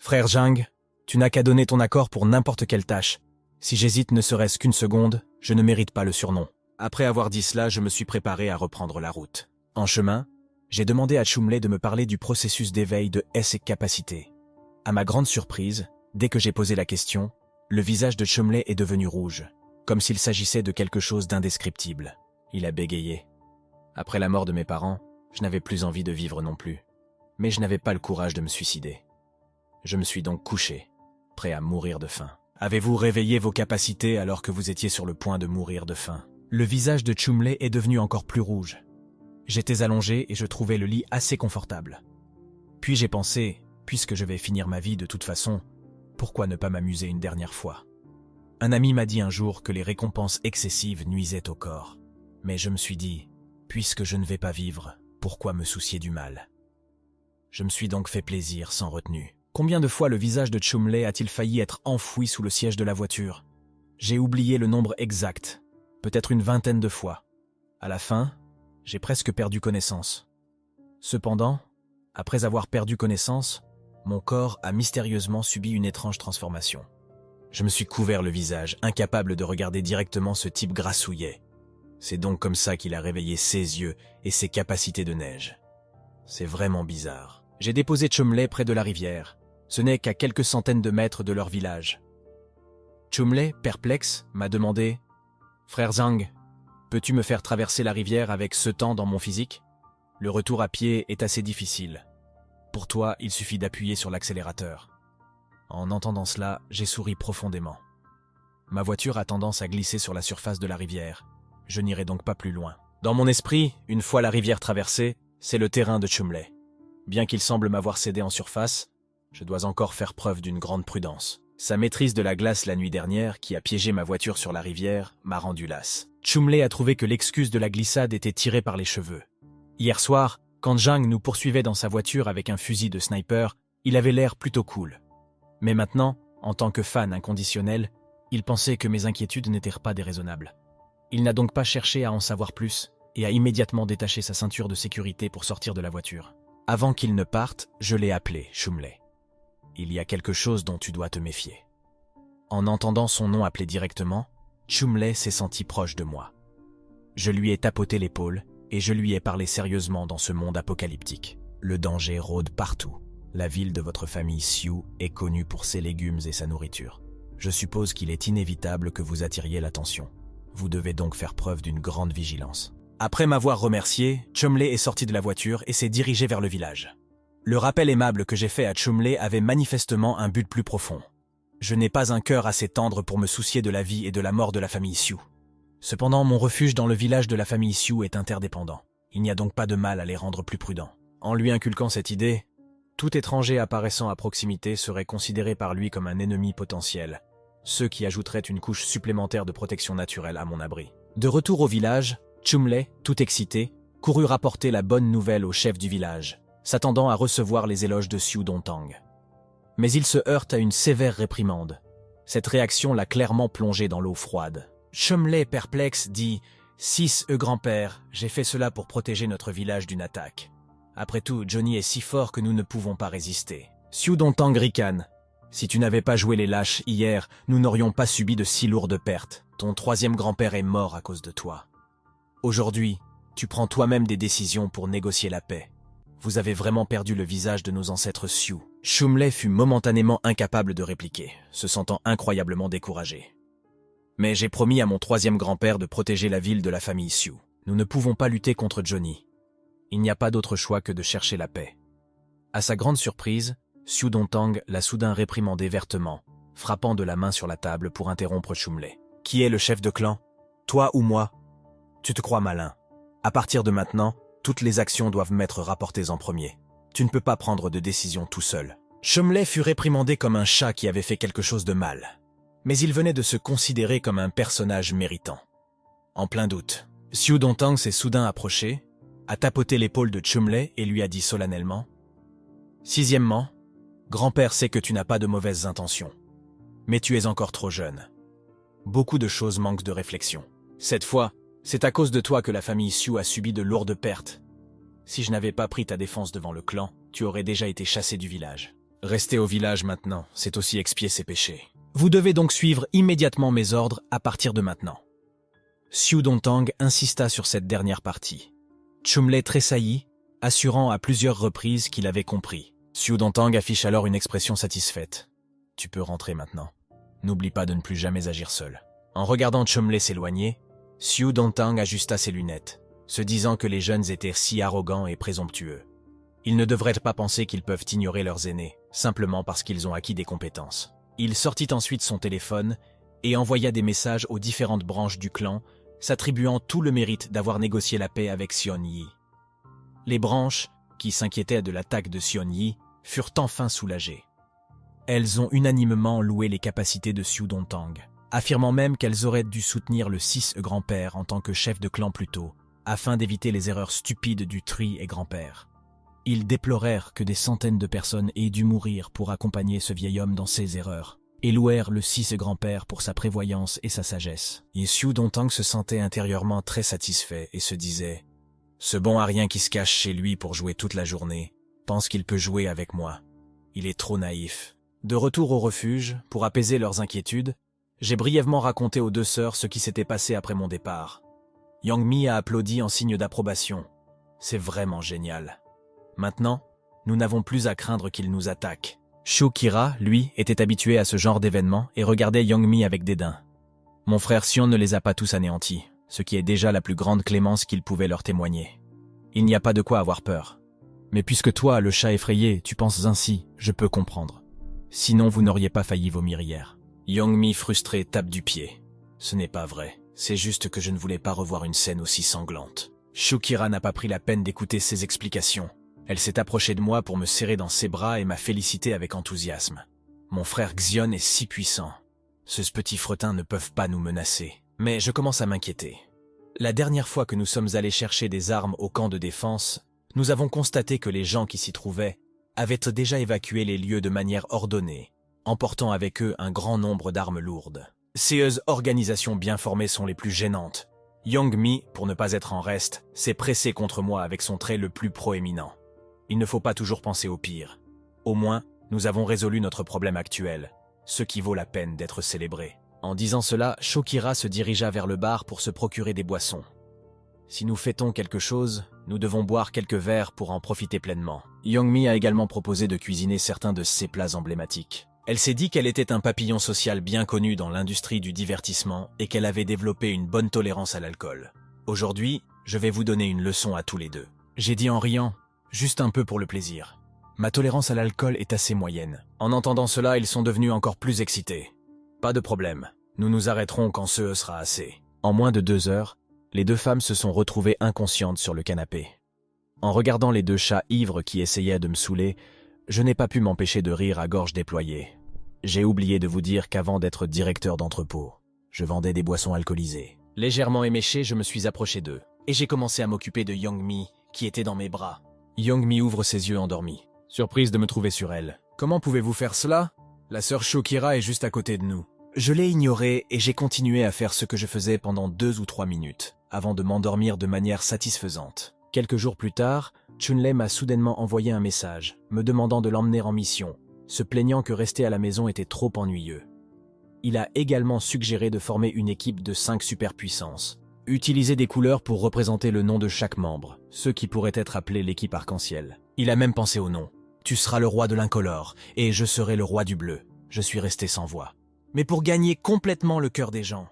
Frère Zhang, tu n'as qu'à donner ton accord pour n'importe quelle tâche. Si j'hésite ne serait-ce qu'une seconde, je ne mérite pas le surnom. Après avoir dit cela, je me suis préparé à reprendre la route. En chemin, j'ai demandé à Chumley de me parler du processus d'éveil de ses capacités. À ma grande surprise, dès que j'ai posé la question, le visage de Chumley est devenu rouge, comme s'il s'agissait de quelque chose d'indescriptible. Il a bégayé. Après la mort de mes parents, je n'avais plus envie de vivre non plus. Mais je n'avais pas le courage de me suicider. Je me suis donc couché, prêt à mourir de faim. Avez-vous réveillé vos capacités alors que vous étiez sur le point de mourir de faim? Le visage de Chumley est devenu encore plus rouge. J'étais allongé et je trouvais le lit assez confortable. Puis j'ai pensé, puisque je vais finir ma vie de toute façon, pourquoi ne pas m'amuser une dernière fois? Un ami m'a dit un jour que les récompenses excessives nuisaient au corps. Mais je me suis dit, puisque je ne vais pas vivre, pourquoi me soucier du mal? Je me suis donc fait plaisir sans retenue. Combien de fois le visage de Chumley a-t-il failli être enfoui sous le siège de la voiture? J'ai oublié le nombre exact, peut-être une vingtaine de fois. À la fin, j'ai presque perdu connaissance. Cependant, après avoir perdu connaissance, mon corps a mystérieusement subi une étrange transformation. Je me suis couvert le visage, incapable de regarder directement ce type grassouillet. C'est donc comme ça qu'il a réveillé ses yeux et ses capacités de neige. C'est vraiment bizarre. J'ai déposé Chumley près de la rivière. Ce n'est qu'à quelques centaines de mètres de leur village. Chumley, perplexe, m'a demandé « Frère Zhang, peux-tu me faire traverser la rivière avec ce temps dans mon physique? Le retour à pied est assez difficile. Pour toi, il suffit d'appuyer sur l'accélérateur. » En entendant cela, j'ai souri profondément. Ma voiture a tendance à glisser sur la surface de la rivière. Je n'irai donc pas plus loin. Dans mon esprit, une fois la rivière traversée, c'est le terrain de Chumley. Bien qu'il semble m'avoir cédé en surface, je dois encore faire preuve d'une grande prudence. Sa maîtrise de la glace la nuit dernière, qui a piégé ma voiture sur la rivière, m'a rendu las. Chumley a trouvé que l'excuse de la glissade était tirée par les cheveux. Hier soir, quand Zhang nous poursuivait dans sa voiture avec un fusil de sniper, il avait l'air plutôt cool. Mais maintenant, en tant que fan inconditionnel, il pensait que mes inquiétudes n'étaient pas déraisonnables. Il n'a donc pas cherché à en savoir plus et a immédiatement détaché sa ceinture de sécurité pour sortir de la voiture. Avant qu'il ne parte, je l'ai appelé Chumley. Il y a quelque chose dont tu dois te méfier. En entendant son nom appelé directement, Chumley s'est senti proche de moi. Je lui ai tapoté l'épaule et je lui ai parlé sérieusement dans ce monde apocalyptique. Le danger rôde partout. La ville de votre famille Sioux est connue pour ses légumes et sa nourriture. Je suppose qu'il est inévitable que vous attiriez l'attention. Vous devez donc faire preuve d'une grande vigilance. Après m'avoir remercié, Chumley est sorti de la voiture et s'est dirigé vers le village. Le rappel aimable que j'ai fait à Chumley avait manifestement un but plus profond. Je n'ai pas un cœur assez tendre pour me soucier de la vie et de la mort de la famille Sioux. Cependant, mon refuge dans le village de la famille Sioux est interdépendant. Il n'y a donc pas de mal à les rendre plus prudents. En lui inculquant cette idée, tout étranger apparaissant à proximité serait considéré par lui comme un ennemi potentiel, ce qui ajouterait une couche supplémentaire de protection naturelle à mon abri. De retour au village, Chumley, tout excité, courut rapporter la bonne nouvelle au chef du village, s'attendant à recevoir les éloges de Sioux Dontang. Mais il se heurte à une sévère réprimande. Cette réaction l'a clairement plongé dans l'eau froide. Chumley, perplexe, dit « 6 grand-père, j'ai fait cela pour protéger notre village d'une attaque. Après tout, Johnny est si fort que nous ne pouvons pas résister. » Sioux Dontang ricane. « Si tu n'avais pas joué les lâches hier, nous n'aurions pas subi de si lourdes pertes. Ton 3e grand-père est mort à cause de toi. Aujourd'hui, tu prends toi-même des décisions pour négocier la paix. Vous avez vraiment perdu le visage de nos ancêtres Sioux. » Chumley fut momentanément incapable de répliquer, se sentant incroyablement découragé. « Mais j'ai promis à mon 3e grand-père de protéger la ville de la famille Sioux. Nous ne pouvons pas lutter contre Johnny. Il n'y a pas d'autre choix que de chercher la paix. » À sa grande surprise, Sioux Dontang l'a soudain réprimandé vertement, frappant de la main sur la table pour interrompre Chumley. « Qui est le chef de clan? Toi ou moi? Tu te crois malin. À partir de maintenant, toutes les actions doivent m'être rapportées en premier. Tu ne peux pas prendre de décision tout seul. » Chumley fut réprimandé comme un chat qui avait fait quelque chose de mal. Mais il venait de se considérer comme un personnage méritant. En plein doute, Sioux Dontang s'est soudain approché, a tapoté l'épaule de Chumley et lui a dit solennellement « Sixièmement, grand-père sait que tu n'as pas de mauvaises intentions. Mais tu es encore trop jeune. Beaucoup de choses manquent de réflexion. Cette fois, c'est à cause de toi que la famille Sioux a subi de lourdes pertes. Si je n'avais pas pris ta défense devant le clan, tu aurais déjà été chassé du village. Rester au village maintenant, c'est aussi expier ses péchés. Vous devez donc suivre immédiatement mes ordres à partir de maintenant. » Sioux Dontang insista sur cette dernière partie. Chumley tressaillit, assurant à plusieurs reprises qu'il avait compris. Sioux Dontang affiche alors une expression satisfaite. « Tu peux rentrer maintenant. N'oublie pas de ne plus jamais agir seul. » En regardant Chumley s'éloigner, Sioux Dontang ajusta ses lunettes, se disant que les jeunes étaient si arrogants et présomptueux. Ils ne devraient pas penser qu'ils peuvent ignorer leurs aînés, simplement parce qu'ils ont acquis des compétences. Il sortit ensuite son téléphone et envoya des messages aux différentes branches du clan, s'attribuant tout le mérite d'avoir négocié la paix avec Sion Yi. Les branches, qui s'inquiétaient de l'attaque de Sion Yi, furent enfin soulagées. Elles ont unanimement loué les capacités de Sioux Dontang, affirmant même qu'elles auraient dû soutenir le 6 grand-père en tant que chef de clan plus tôt, afin d'éviter les erreurs stupides du Tri et grand-père. Ils déplorèrent que des centaines de personnes aient dû mourir pour accompagner ce vieil homme dans ses erreurs, et louèrent le 6 grand-père pour sa prévoyance et sa sagesse. Et Sioux Dontang se sentait intérieurement très satisfait et se disait « Ce bon arien qui se cache chez lui pour jouer toute la journée pense qu'il peut jouer avec moi. Il est trop naïf. » De retour au refuge, pour apaiser leurs inquiétudes, j'ai brièvement raconté aux 2 sœurs ce qui s'était passé après mon départ. Yang Mi a applaudi en signe d'approbation. C'est vraiment génial. Maintenant, nous n'avons plus à craindre qu'il nous attaque. Shu Kira, lui, était habitué à ce genre d'événements et regardait Yang Mi avec dédain. Mon frère Sion ne les a pas tous anéantis, ce qui est déjà la plus grande clémence qu'il pouvait leur témoigner. Il n'y a pas de quoi avoir peur. Mais puisque toi, le chat effrayé, tu penses ainsi, je peux comprendre. Sinon, vous n'auriez pas failli vomir hier. Yang Mi, frustré, tape du pied. Ce n'est pas vrai. C'est juste que je ne voulais pas revoir une scène aussi sanglante. Shu Kira n'a pas pris la peine d'écouter ses explications. Elle s'est approchée de moi pour me serrer dans ses bras et m'a félicité avec enthousiasme. Mon frère Xion est si puissant. Ce petit fretin ne peuvent pas nous menacer. Mais je commence à m'inquiéter. La dernière fois que nous sommes allés chercher des armes au camp de défense, nous avons constaté que les gens qui s'y trouvaient avaient déjà évacué les lieux de manière ordonnée, emportant avec eux un grand nombre d'armes lourdes. Ces organisations bien formées sont les plus gênantes. Yang Mi, pour ne pas être en reste, s'est pressé contre moi avec son trait le plus proéminent. Il ne faut pas toujours penser au pire. Au moins, nous avons résolu notre problème actuel, ce qui vaut la peine d'être célébré. En disant cela, Shokira se dirigea vers le bar pour se procurer des boissons. Si nous fêtons quelque chose, nous devons boire quelques verres pour en profiter pleinement. Yang Mi a également proposé de cuisiner certains de ses plats emblématiques. Elle s'est dit qu'elle était un papillon social bien connu dans l'industrie du divertissement et qu'elle avait développé une bonne tolérance à l'alcool. Aujourd'hui, Je vais vous donner une leçon à tous les deux. J'ai dit en riant, juste un peu pour le plaisir. Ma tolérance à l'alcool est assez moyenne. En entendant cela, ils sont devenus encore plus excités. Pas de problème. Nous nous arrêterons quand ce sera assez. En moins de 2 heures, les deux femmes se sont retrouvées inconscientes sur le canapé. En regardant les deux chats ivres qui essayaient de me saouler, je n'ai pas pu m'empêcher de rire à gorge déployée. J'ai oublié de vous dire qu'avant d'être directeur d'entrepôt, je vendais des boissons alcoolisées. Légèrement éméché, je me suis approché d'eux, et j'ai commencé à m'occuper de Young-mi, qui était dans mes bras. Young-mi ouvre ses yeux endormis, surprise de me trouver sur elle. « Comment pouvez-vous faire cela? La sœur Shokira est juste à côté de nous. » Je l'ai ignoré et j'ai continué à faire ce que je faisais pendant 2 ou 3 minutes, avant de m'endormir de manière satisfaisante. Quelques jours plus tard, Chunlei m'a soudainement envoyé un message, me demandant de l'emmener en mission, se plaignant que rester à la maison était trop ennuyeux. Il a également suggéré de former une équipe de 5 superpuissances. Utiliser des couleurs pour représenter le nom de chaque membre, ceux qui pourraient être appelés l'équipe arc-en-ciel. Il a même pensé au nom. Tu seras le roi de l'incolore, et je serai le roi du bleu. Je suis resté sans voix. Mais pour gagner complètement le cœur des gens,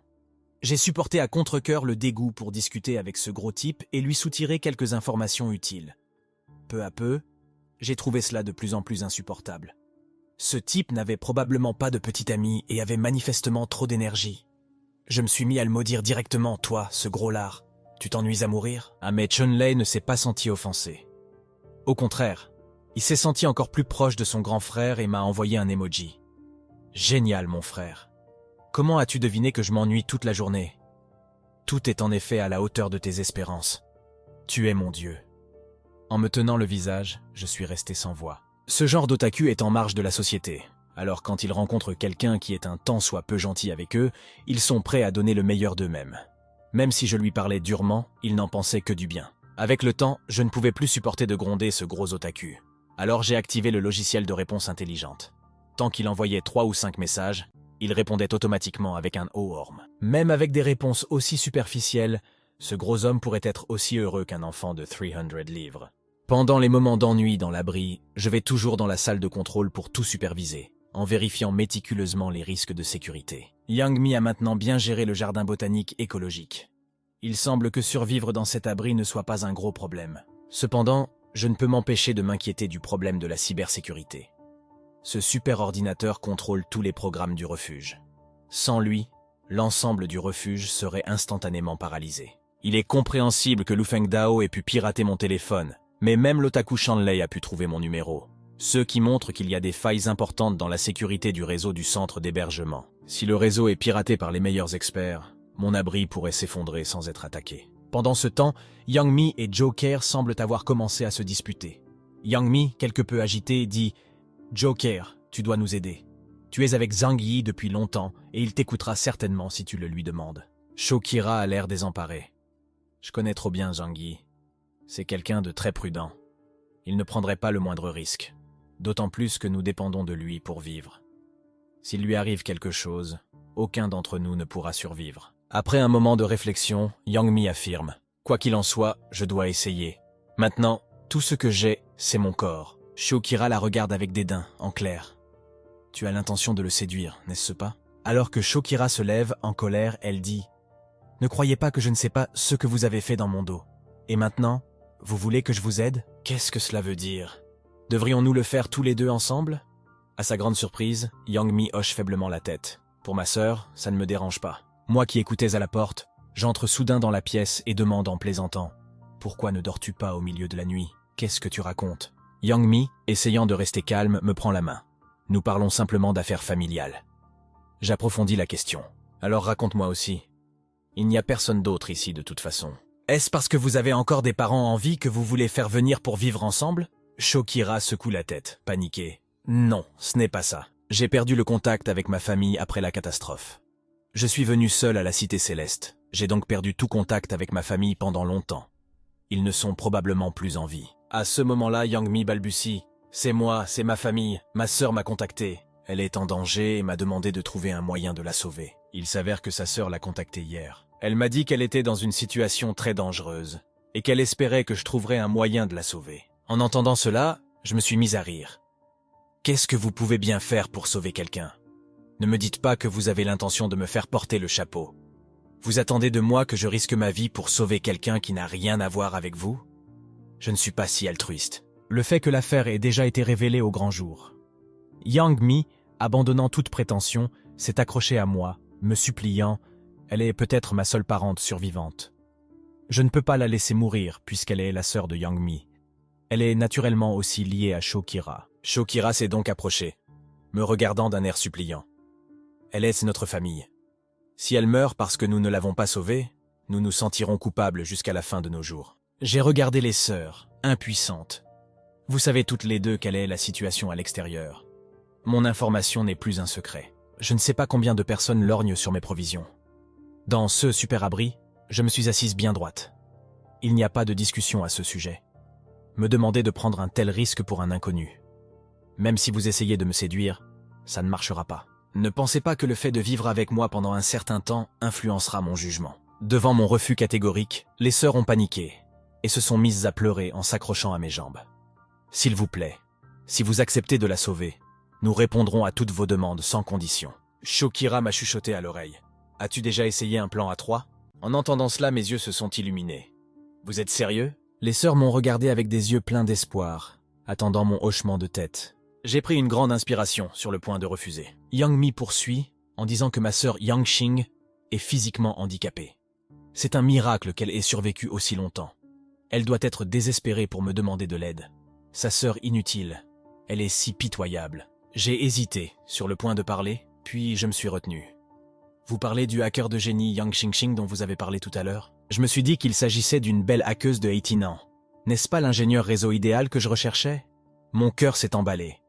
j'ai supporté à contre-cœur le dégoût pour discuter avec ce gros type et lui soutirer quelques informations utiles. Peu à peu, j'ai trouvé cela de plus en plus insupportable. Ce type n'avait probablement pas de petit ami et avait manifestement trop d'énergie. Je me suis mis à le maudire directement, toi, ce gros lard. Tu t'ennuies à mourir? Ah mais Chunlei ne s'est pas senti offensé. Au contraire, il s'est senti encore plus proche de son grand frère et m'a envoyé un emoji. Génial, mon frère. Comment as-tu deviné que je m'ennuie toute la journée? Tout est en effet à la hauteur de tes espérances. Tu es mon Dieu. En me tenant le visage, je suis resté sans voix. Ce genre d'otaku est en marge de la société. Alors quand ils rencontrent quelqu'un qui est un tant soit peu gentil avec eux, ils sont prêts à donner le meilleur d'eux-mêmes. Même si je lui parlais durement, il n'en pensait que du bien. Avec le temps, je ne pouvais plus supporter de gronder ce gros otaku. Alors j'ai activé le logiciel de réponse intelligente. Tant qu'il envoyait 3 ou 5 messages, il répondait automatiquement avec un O-orme. Même avec des réponses aussi superficielles, ce gros homme pourrait être aussi heureux qu'un enfant de 300 livres. Pendant les moments d'ennui dans l'abri, je vais toujours dans la salle de contrôle pour tout superviser, en vérifiant méticuleusement les risques de sécurité. Young-mi a maintenant bien géré le jardin botanique écologique. Il semble que survivre dans cet abri ne soit pas un gros problème. Cependant, je ne peux m'empêcher de m'inquiéter du problème de la cybersécurité. Ce super ordinateur contrôle tous les programmes du refuge. Sans lui, l'ensemble du refuge serait instantanément paralysé. Il est compréhensible que Lu Fengdao ait pu pirater mon téléphone, mais même l'otaku Shanlei a pu trouver mon numéro. Ce qui montre qu'il y a des failles importantes dans la sécurité du réseau du centre d'hébergement. Si le réseau est piraté par les meilleurs experts, mon abri pourrait s'effondrer sans être attaqué. Pendant ce temps, Young-mi et Joker semblent avoir commencé à se disputer. Young-mi, quelque peu agité, dit « Joker, tu dois nous aider. Tu es avec Zhang Yi depuis longtemps et il t'écoutera certainement si tu le lui demandes. » Shokira a l'air désemparé. Je connais trop bien Zhang Yi. C'est quelqu'un de très prudent. Il ne prendrait pas le moindre risque. D'autant plus que nous dépendons de lui pour vivre. S'il lui arrive quelque chose, aucun d'entre nous ne pourra survivre. Après un moment de réflexion, Young-mi affirme « Quoi qu'il en soit, je dois essayer. Maintenant, tout ce que j'ai, c'est mon corps. » Shokira la regarde avec dédain, en clair. « Tu as l'intention de le séduire, n'est-ce pas ?» Alors que Shokira se lève, en colère, elle dit « Ne croyez pas que je ne sais pas ce que vous avez fait dans mon dos. Et maintenant, vous voulez que je vous aide? Qu'est-ce que cela veut dire? Devrions-nous le faire tous les deux ensemble ?» À sa grande surprise, Young-mi hoche faiblement la tête. « Pour ma sœur, ça ne me dérange pas. » Moi qui écoutais à la porte, j'entre soudain dans la pièce et demande en plaisantant « Pourquoi ne dors-tu pas au milieu de la nuit? Qu'est-ce que tu racontes ?» Young-mi, essayant de rester calme, me prend la main. Nous parlons simplement d'affaires familiales. J'approfondis la question. Alors raconte-moi aussi. Il n'y a personne d'autre ici de toute façon. Est-ce parce que vous avez encore des parents en vie que vous voulez faire venir pour vivre ensemble? Shokira secoue la tête, paniquée. Non, ce n'est pas ça. J'ai perdu le contact avec ma famille après la catastrophe. Je suis venu seul à la Cité Céleste. J'ai donc perdu tout contact avec ma famille pendant longtemps. Ils ne sont probablement plus en vie. À ce moment-là, Young-mi balbutie. C'est moi, c'est ma famille. Ma sœur m'a contacté. Elle est en danger et m'a demandé de trouver un moyen de la sauver. Il s'avère que sa sœur l'a contactée hier. Elle m'a dit qu'elle était dans une situation très dangereuse et qu'elle espérait que je trouverais un moyen de la sauver. En entendant cela, je me suis mis à rire. Qu'est-ce que vous pouvez bien faire pour sauver quelqu'un? Ne me dites pas que vous avez l'intention de me faire porter le chapeau. Vous attendez de moi que je risque ma vie pour sauver quelqu'un qui n'a rien à voir avec vous? Je ne suis pas si altruiste. Le fait que l'affaire ait déjà été révélée au grand jour. Yang Mi, abandonnant toute prétention, s'est accrochée à moi, me suppliant. Elle est peut-être ma seule parente survivante. Je ne peux pas la laisser mourir puisqu'elle est la sœur de Yang Mi. Elle est naturellement aussi liée à Shokira. Shokira s'est donc approchée, me regardant d'un air suppliant. Elle est notre famille. Si elle meurt parce que nous ne l'avons pas sauvée, nous nous sentirons coupables jusqu'à la fin de nos jours. J'ai regardé les sœurs, impuissantes. Vous savez toutes les deux quelle est la situation à l'extérieur. Mon information n'est plus un secret. Je ne sais pas combien de personnes lorgnent sur mes provisions. Dans ce super abri, je me suis assise bien droite. Il n'y a pas de discussion à ce sujet. Me demander de prendre un tel risque pour un inconnu. Même si vous essayez de me séduire, ça ne marchera pas. Ne pensez pas que le fait de vivre avec moi pendant un certain temps influencera mon jugement. Devant mon refus catégorique, les sœurs ont paniqué et se sont mises à pleurer en s'accrochant à mes jambes. S'il vous plaît, si vous acceptez de la sauver, nous répondrons à toutes vos demandes sans condition. Shokira m'a chuchoté à l'oreille. As-tu déjà essayé un plan à 3? En entendant cela, mes yeux se sont illuminés. Vous êtes sérieux? Les sœurs m'ont regardé avec des yeux pleins d'espoir, attendant mon hochement de tête. J'ai pris une grande inspiration sur le point de refuser. Yang Mi poursuit en disant que ma sœur Yang Xing est physiquement handicapée. C'est un miracle qu'elle ait survécu aussi longtemps. Elle doit être désespérée pour me demander de l'aide. Sa sœur inutile, elle est si pitoyable. J'ai hésité sur le point de parler, puis je me suis retenu. Vous parlez du hacker de génie Yang Xingxing dont vous avez parlé tout à l'heure? Je me suis dit qu'il s'agissait d'une belle hackeuse de 18 ans. N'est-ce pas l'ingénieur réseau idéal que je recherchais? Mon cœur s'est emballé.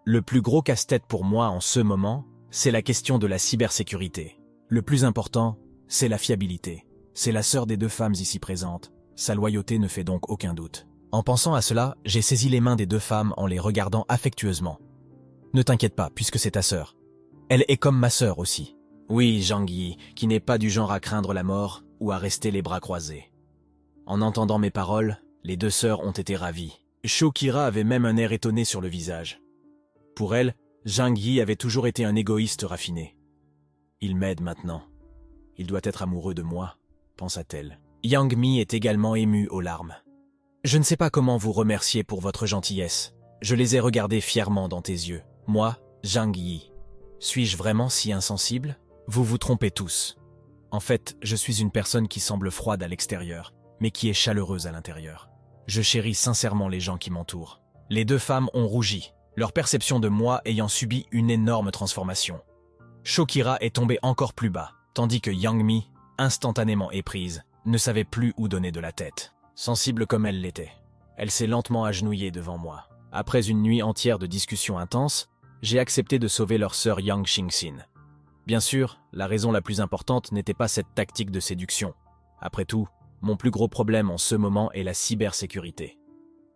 Le plus gros casse-tête pour moi en ce moment, c'est la question de la cybersécurité. Le plus important, c'est la fiabilité. C'est la sœur des deux femmes ici présentes. Sa loyauté ne fait donc aucun doute. En pensant à cela, j'ai saisi les mains des deux femmes en les regardant affectueusement. Ne t'inquiète pas, puisque c'est ta sœur. Elle est comme ma sœur aussi. Oui, Zhang Yi, qui n'est pas du genre à craindre la mort ou à rester les bras croisés. En entendant mes paroles, les deux sœurs ont été ravies. Shokira avait même un air étonné sur le visage. Pour elle, Zhang Yi avait toujours été un égoïste raffiné. Il m'aide maintenant. Il doit être amoureux de moi, pensa-t-elle. Yang Mi est également émue aux larmes. Je ne sais pas comment vous remercier pour votre gentillesse. Je les ai regardés fièrement dans tes yeux. Moi, Zhang Yi. Suis-je vraiment si insensible? Vous vous trompez tous. En fait, je suis une personne qui semble froide à l'extérieur, mais qui est chaleureuse à l'intérieur. Je chéris sincèrement les gens qui m'entourent. Les deux femmes ont rougi, leur perception de moi ayant subi une énorme transformation. Shokira est tombée encore plus bas, tandis que Yang Mi, instantanément éprise, ne savait plus où donner de la tête. Sensible comme elle l'était, elle s'est lentement agenouillée devant moi. Après une nuit entière de discussions intenses, j'ai accepté de sauver leur sœur Yang Xingxin. Bien sûr, la raison la plus importante n'était pas cette tactique de séduction. Après tout, mon plus gros problème en ce moment est la cybersécurité.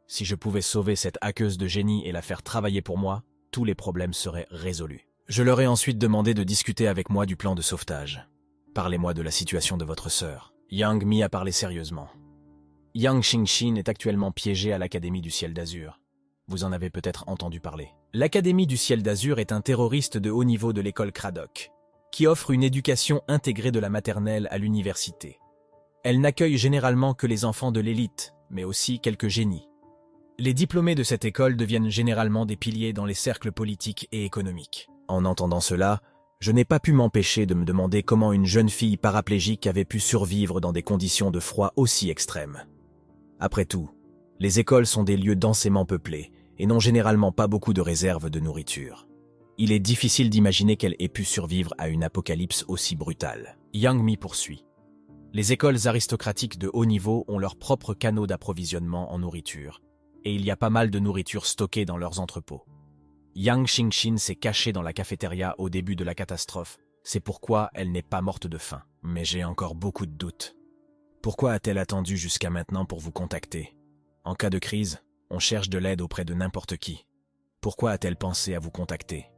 Si je pouvais sauver cette hackeuse de génie et la faire travailler pour moi, tous les problèmes seraient résolus. Je leur ai ensuite demandé de discuter avec moi du plan de sauvetage. Parlez-moi de la situation de votre sœur. Yang Mi a parlé sérieusement. Yang Xingxin est actuellement piégée à l'Académie du Ciel d'Azur. Vous en avez peut-être entendu parler. L'Académie du Ciel d'Azur est un terroriste de haut niveau de l'école Cradoc, qui offre une éducation intégrée de la maternelle à l'université. Elle n'accueille généralement que les enfants de l'élite, mais aussi quelques génies. Les diplômés de cette école deviennent généralement des piliers dans les cercles politiques et économiques. En entendant cela, je n'ai pas pu m'empêcher de me demander comment une jeune fille paraplégique avait pu survivre dans des conditions de froid aussi extrêmes. Après tout, les écoles sont des lieux densément peuplés et n'ont généralement pas beaucoup de réserves de nourriture. Il est difficile d'imaginer qu'elle ait pu survivre à une apocalypse aussi brutale. Yang Mi poursuit. Les écoles aristocratiques de haut niveau ont leurs propres canaux d'approvisionnement en nourriture, et il y a pas mal de nourriture stockée dans leurs entrepôts. Yang Xingxin s'est cachée dans la cafétéria au début de la catastrophe, c'est pourquoi elle n'est pas morte de faim. Mais j'ai encore beaucoup de doutes. Pourquoi a-t-elle attendu jusqu'à maintenant pour vous contacter? En cas de crise, on cherche de l'aide auprès de n'importe qui. Pourquoi a-t-elle pensé à vous contacter?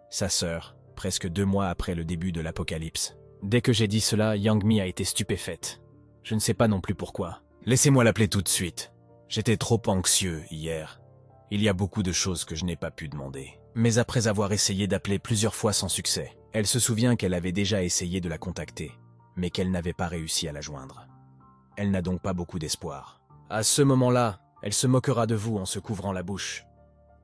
Sa sœur, presque 2 mois après le début de l'apocalypse. Dès que j'ai dit cela, Yang Mi a été stupéfaite. Je ne sais pas non plus pourquoi. Laissez-moi l'appeler tout de suite. J'étais trop anxieux hier. Il y a beaucoup de choses que je n'ai pas pu demander. Mais après avoir essayé d'appeler plusieurs fois sans succès, elle se souvient qu'elle avait déjà essayé de la contacter. mais qu'elle n'avait pas réussi à la joindre. Elle n'a donc pas beaucoup d'espoir. À ce moment-là, elle se moquera de vous en se couvrant la bouche.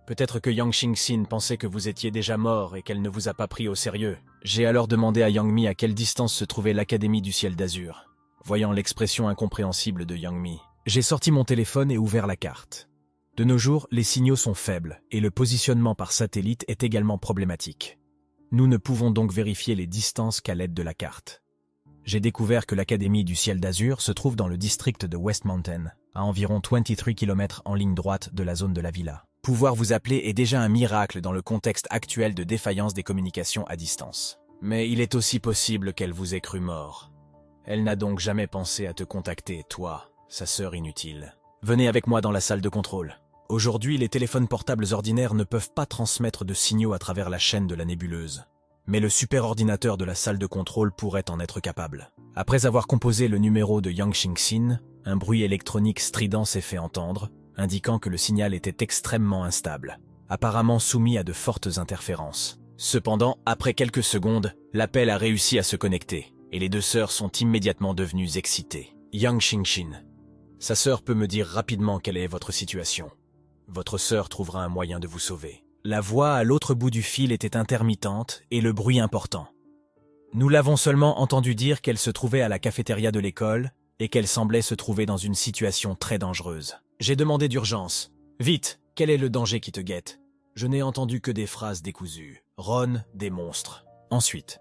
Peut-être que Yang Xingxin pensait que vous étiez déjà mort et qu'elle ne vous a pas pris au sérieux. J'ai alors demandé à Yang Mi à quelle distance se trouvait l'Académie du Ciel d'Azur. Voyant l'expression incompréhensible de Yang Mi, j'ai sorti mon téléphone et ouvert la carte. De nos jours, les signaux sont faibles et le positionnement par satellite est également problématique. Nous ne pouvons donc vérifier les distances qu'à l'aide de la carte. J'ai découvert que l'Académie du Ciel d'Azur se trouve dans le district de West Mountain, à environ 23 km en ligne droite de la zone de la villa. Pouvoir vous appeler est déjà un miracle dans le contexte actuel de défaillance des communications à distance. Mais il est aussi possible qu'elle vous ait cru mort. Elle n'a donc jamais pensé à te contacter, toi, sa sœur inutile. Venez avec moi dans la salle de contrôle. Aujourd'hui, les téléphones portables ordinaires ne peuvent pas transmettre de signaux à travers la chaîne de la nébuleuse. Mais le superordinateur de la salle de contrôle pourrait en être capable. Après avoir composé le numéro de Yang Xingxin, un bruit électronique strident s'est fait entendre, indiquant que le signal était extrêmement instable, apparemment soumis à de fortes interférences. Cependant, après quelques secondes, l'appel a réussi à se connecter, et les deux sœurs sont immédiatement devenues excitées. Yang Xingxin, sa sœur peut me dire rapidement quelle est votre situation. Votre sœur trouvera un moyen de vous sauver. La voix à l'autre bout du fil était intermittente et le bruit important. Nous l'avons seulement entendu dire qu'elle se trouvait à la cafétéria de l'école et qu'elle semblait se trouver dans une situation très dangereuse. J'ai demandé d'urgence. « Vite, quel est le danger qui te guette ?» Je n'ai entendu que des phrases décousues. Ron, des monstres. Ensuite,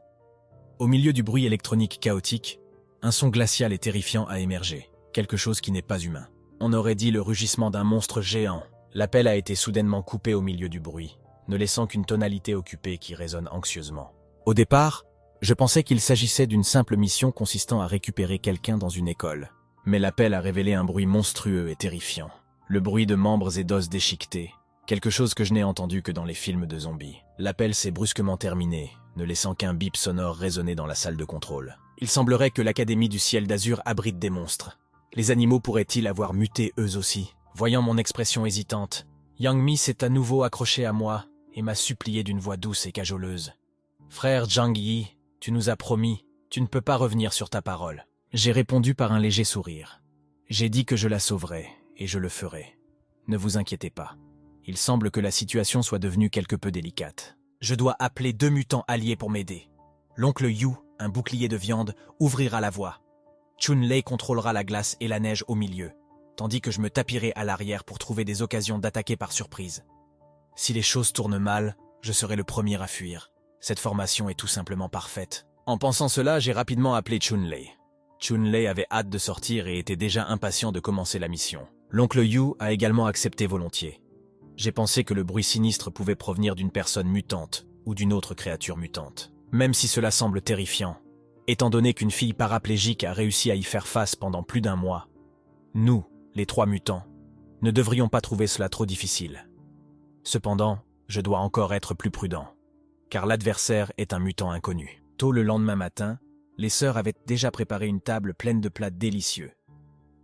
au milieu du bruit électronique chaotique, un son glacial et terrifiant a émergé. Quelque chose qui n'est pas humain. On aurait dit le rugissement d'un monstre géant. L'appel a été soudainement coupé au milieu du bruit, ne laissant qu'une tonalité occupée qui résonne anxieusement. Au départ, je pensais qu'il s'agissait d'une simple mission consistant à récupérer quelqu'un dans une école. Mais l'appel a révélé un bruit monstrueux et terrifiant. Le bruit de membres et d'os déchiquetés. Quelque chose que je n'ai entendu que dans les films de zombies. L'appel s'est brusquement terminé, ne laissant qu'un bip sonore résonner dans la salle de contrôle. Il semblerait que l'Académie du Ciel d'Azur abrite des monstres. Les animaux pourraient-ils avoir muté eux aussi ? Voyant mon expression hésitante, Yang Mi s'est à nouveau accroché à moi et m'a supplié d'une voix douce et cajoleuse. « Frère Zhang Yi, tu nous as promis, tu ne peux pas revenir sur ta parole. » J'ai répondu par un léger sourire. J'ai dit que je la sauverais, et je le ferai. Ne vous inquiétez pas. Il semble que la situation soit devenue quelque peu délicate. Je dois appeler 2 mutants alliés pour m'aider. L'oncle Yu, un bouclier de viande, ouvrira la voie. Chun-Lei contrôlera la glace et la neige au milieu, tandis que je me tapierai à l'arrière pour trouver des occasions d'attaquer par surprise. Si les choses tournent mal, je serai le premier à fuir. Cette formation est tout simplement parfaite. En pensant cela, j'ai rapidement appelé Chun-Lei. Chun-Lei avait hâte de sortir et était déjà impatient de commencer la mission. L'oncle Yu a également accepté volontiers. J'ai pensé que le bruit sinistre pouvait provenir d'une personne mutante ou d'une autre créature mutante. Même si cela semble terrifiant, étant donné qu'une fille paraplégique a réussi à y faire face pendant plus d'1 mois, nous, les 3 mutants, ne devrions pas trouver cela trop difficile. Cependant, je dois encore être plus prudent, car l'adversaire est un mutant inconnu. Tôt le lendemain matin, les sœurs avaient déjà préparé une table pleine de plats délicieux.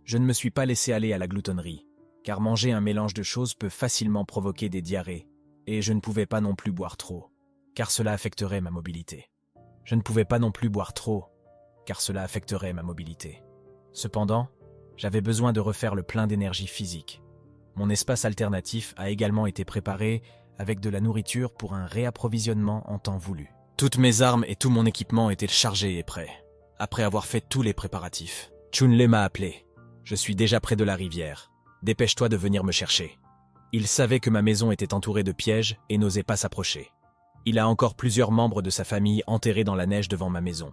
Je ne me suis pas laissé aller à la gloutonnerie, car manger un mélange de choses peut facilement provoquer des diarrhées, et je ne pouvais pas non plus boire trop, car cela affecterait ma mobilité. Cependant, j'avais besoin de refaire le plein d'énergie physique. Mon espace alternatif a également été préparé avec de la nourriture pour un réapprovisionnement en temps voulu. Toutes mes armes et tout mon équipement étaient chargés et prêts. Après avoir fait tous les préparatifs, Chun-Lei m'a appelé. Je suis déjà près de la rivière. Dépêche-toi de venir me chercher. Il savait que ma maison était entourée de pièges et n'osait pas s'approcher. Il a encore plusieurs membres de sa famille enterrés dans la neige devant ma maison.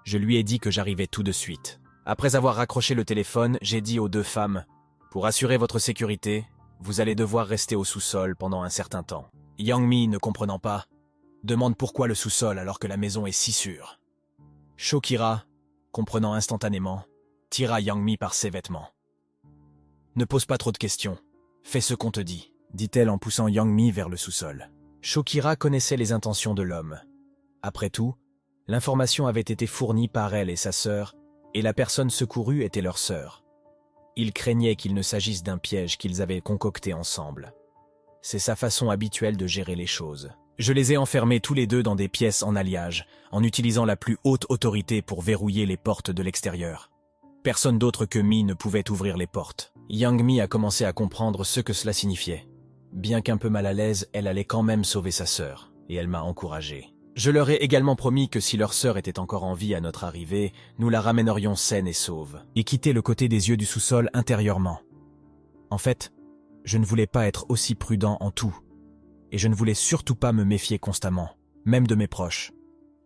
Je lui ai dit que j'arrivais tout de suite. Après avoir raccroché le téléphone, j'ai dit aux 2 femmes « Pour assurer votre sécurité, vous allez devoir rester au sous-sol pendant un certain temps. » Yang Mi, ne comprenant pas, demande pourquoi le sous-sol alors que la maison est si sûre. Shokira, comprenant instantanément, tira Yang Mi par ses vêtements. « Ne pose pas trop de questions. Fais ce qu'on te dit, » dit-elle en poussant Yang Mi vers le sous-sol. Shokira connaissait les intentions de l'homme. Après tout, l'information avait été fournie par elle et sa sœur, et la personne secourue était leur sœur. Ils craignaient qu'il ne s'agisse d'un piège qu'ils avaient concocté ensemble. C'est sa façon habituelle de gérer les choses. Je les ai enfermés tous les deux dans des pièces en alliage, en utilisant la plus haute autorité pour verrouiller les portes de l'extérieur. Personne d'autre que Mi ne pouvait ouvrir les portes. Yang Mi a commencé à comprendre ce que cela signifiait. Bien qu'un peu mal à l'aise, elle allait quand même sauver sa sœur, et elle m'a encouragé. Je leur ai également promis que si leur sœur était encore en vie à notre arrivée, nous la ramènerions saine et sauve, et quitter le côté des yeux du sous-sol intérieurement. En fait, je ne voulais pas être aussi prudent en tout, et je ne voulais surtout pas me méfier constamment, même de mes proches.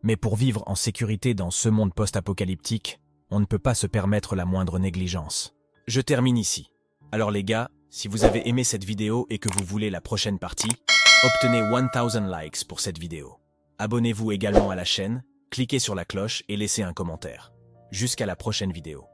Mais pour vivre en sécurité dans ce monde post-apocalyptique, on ne peut pas se permettre la moindre négligence. Je termine ici. Alors les gars, si vous avez aimé cette vidéo et que vous voulez la prochaine partie, obtenez 1000 likes pour cette vidéo. Abonnez-vous également à la chaîne, cliquez sur la cloche et laissez un commentaire. Jusqu'à la prochaine vidéo.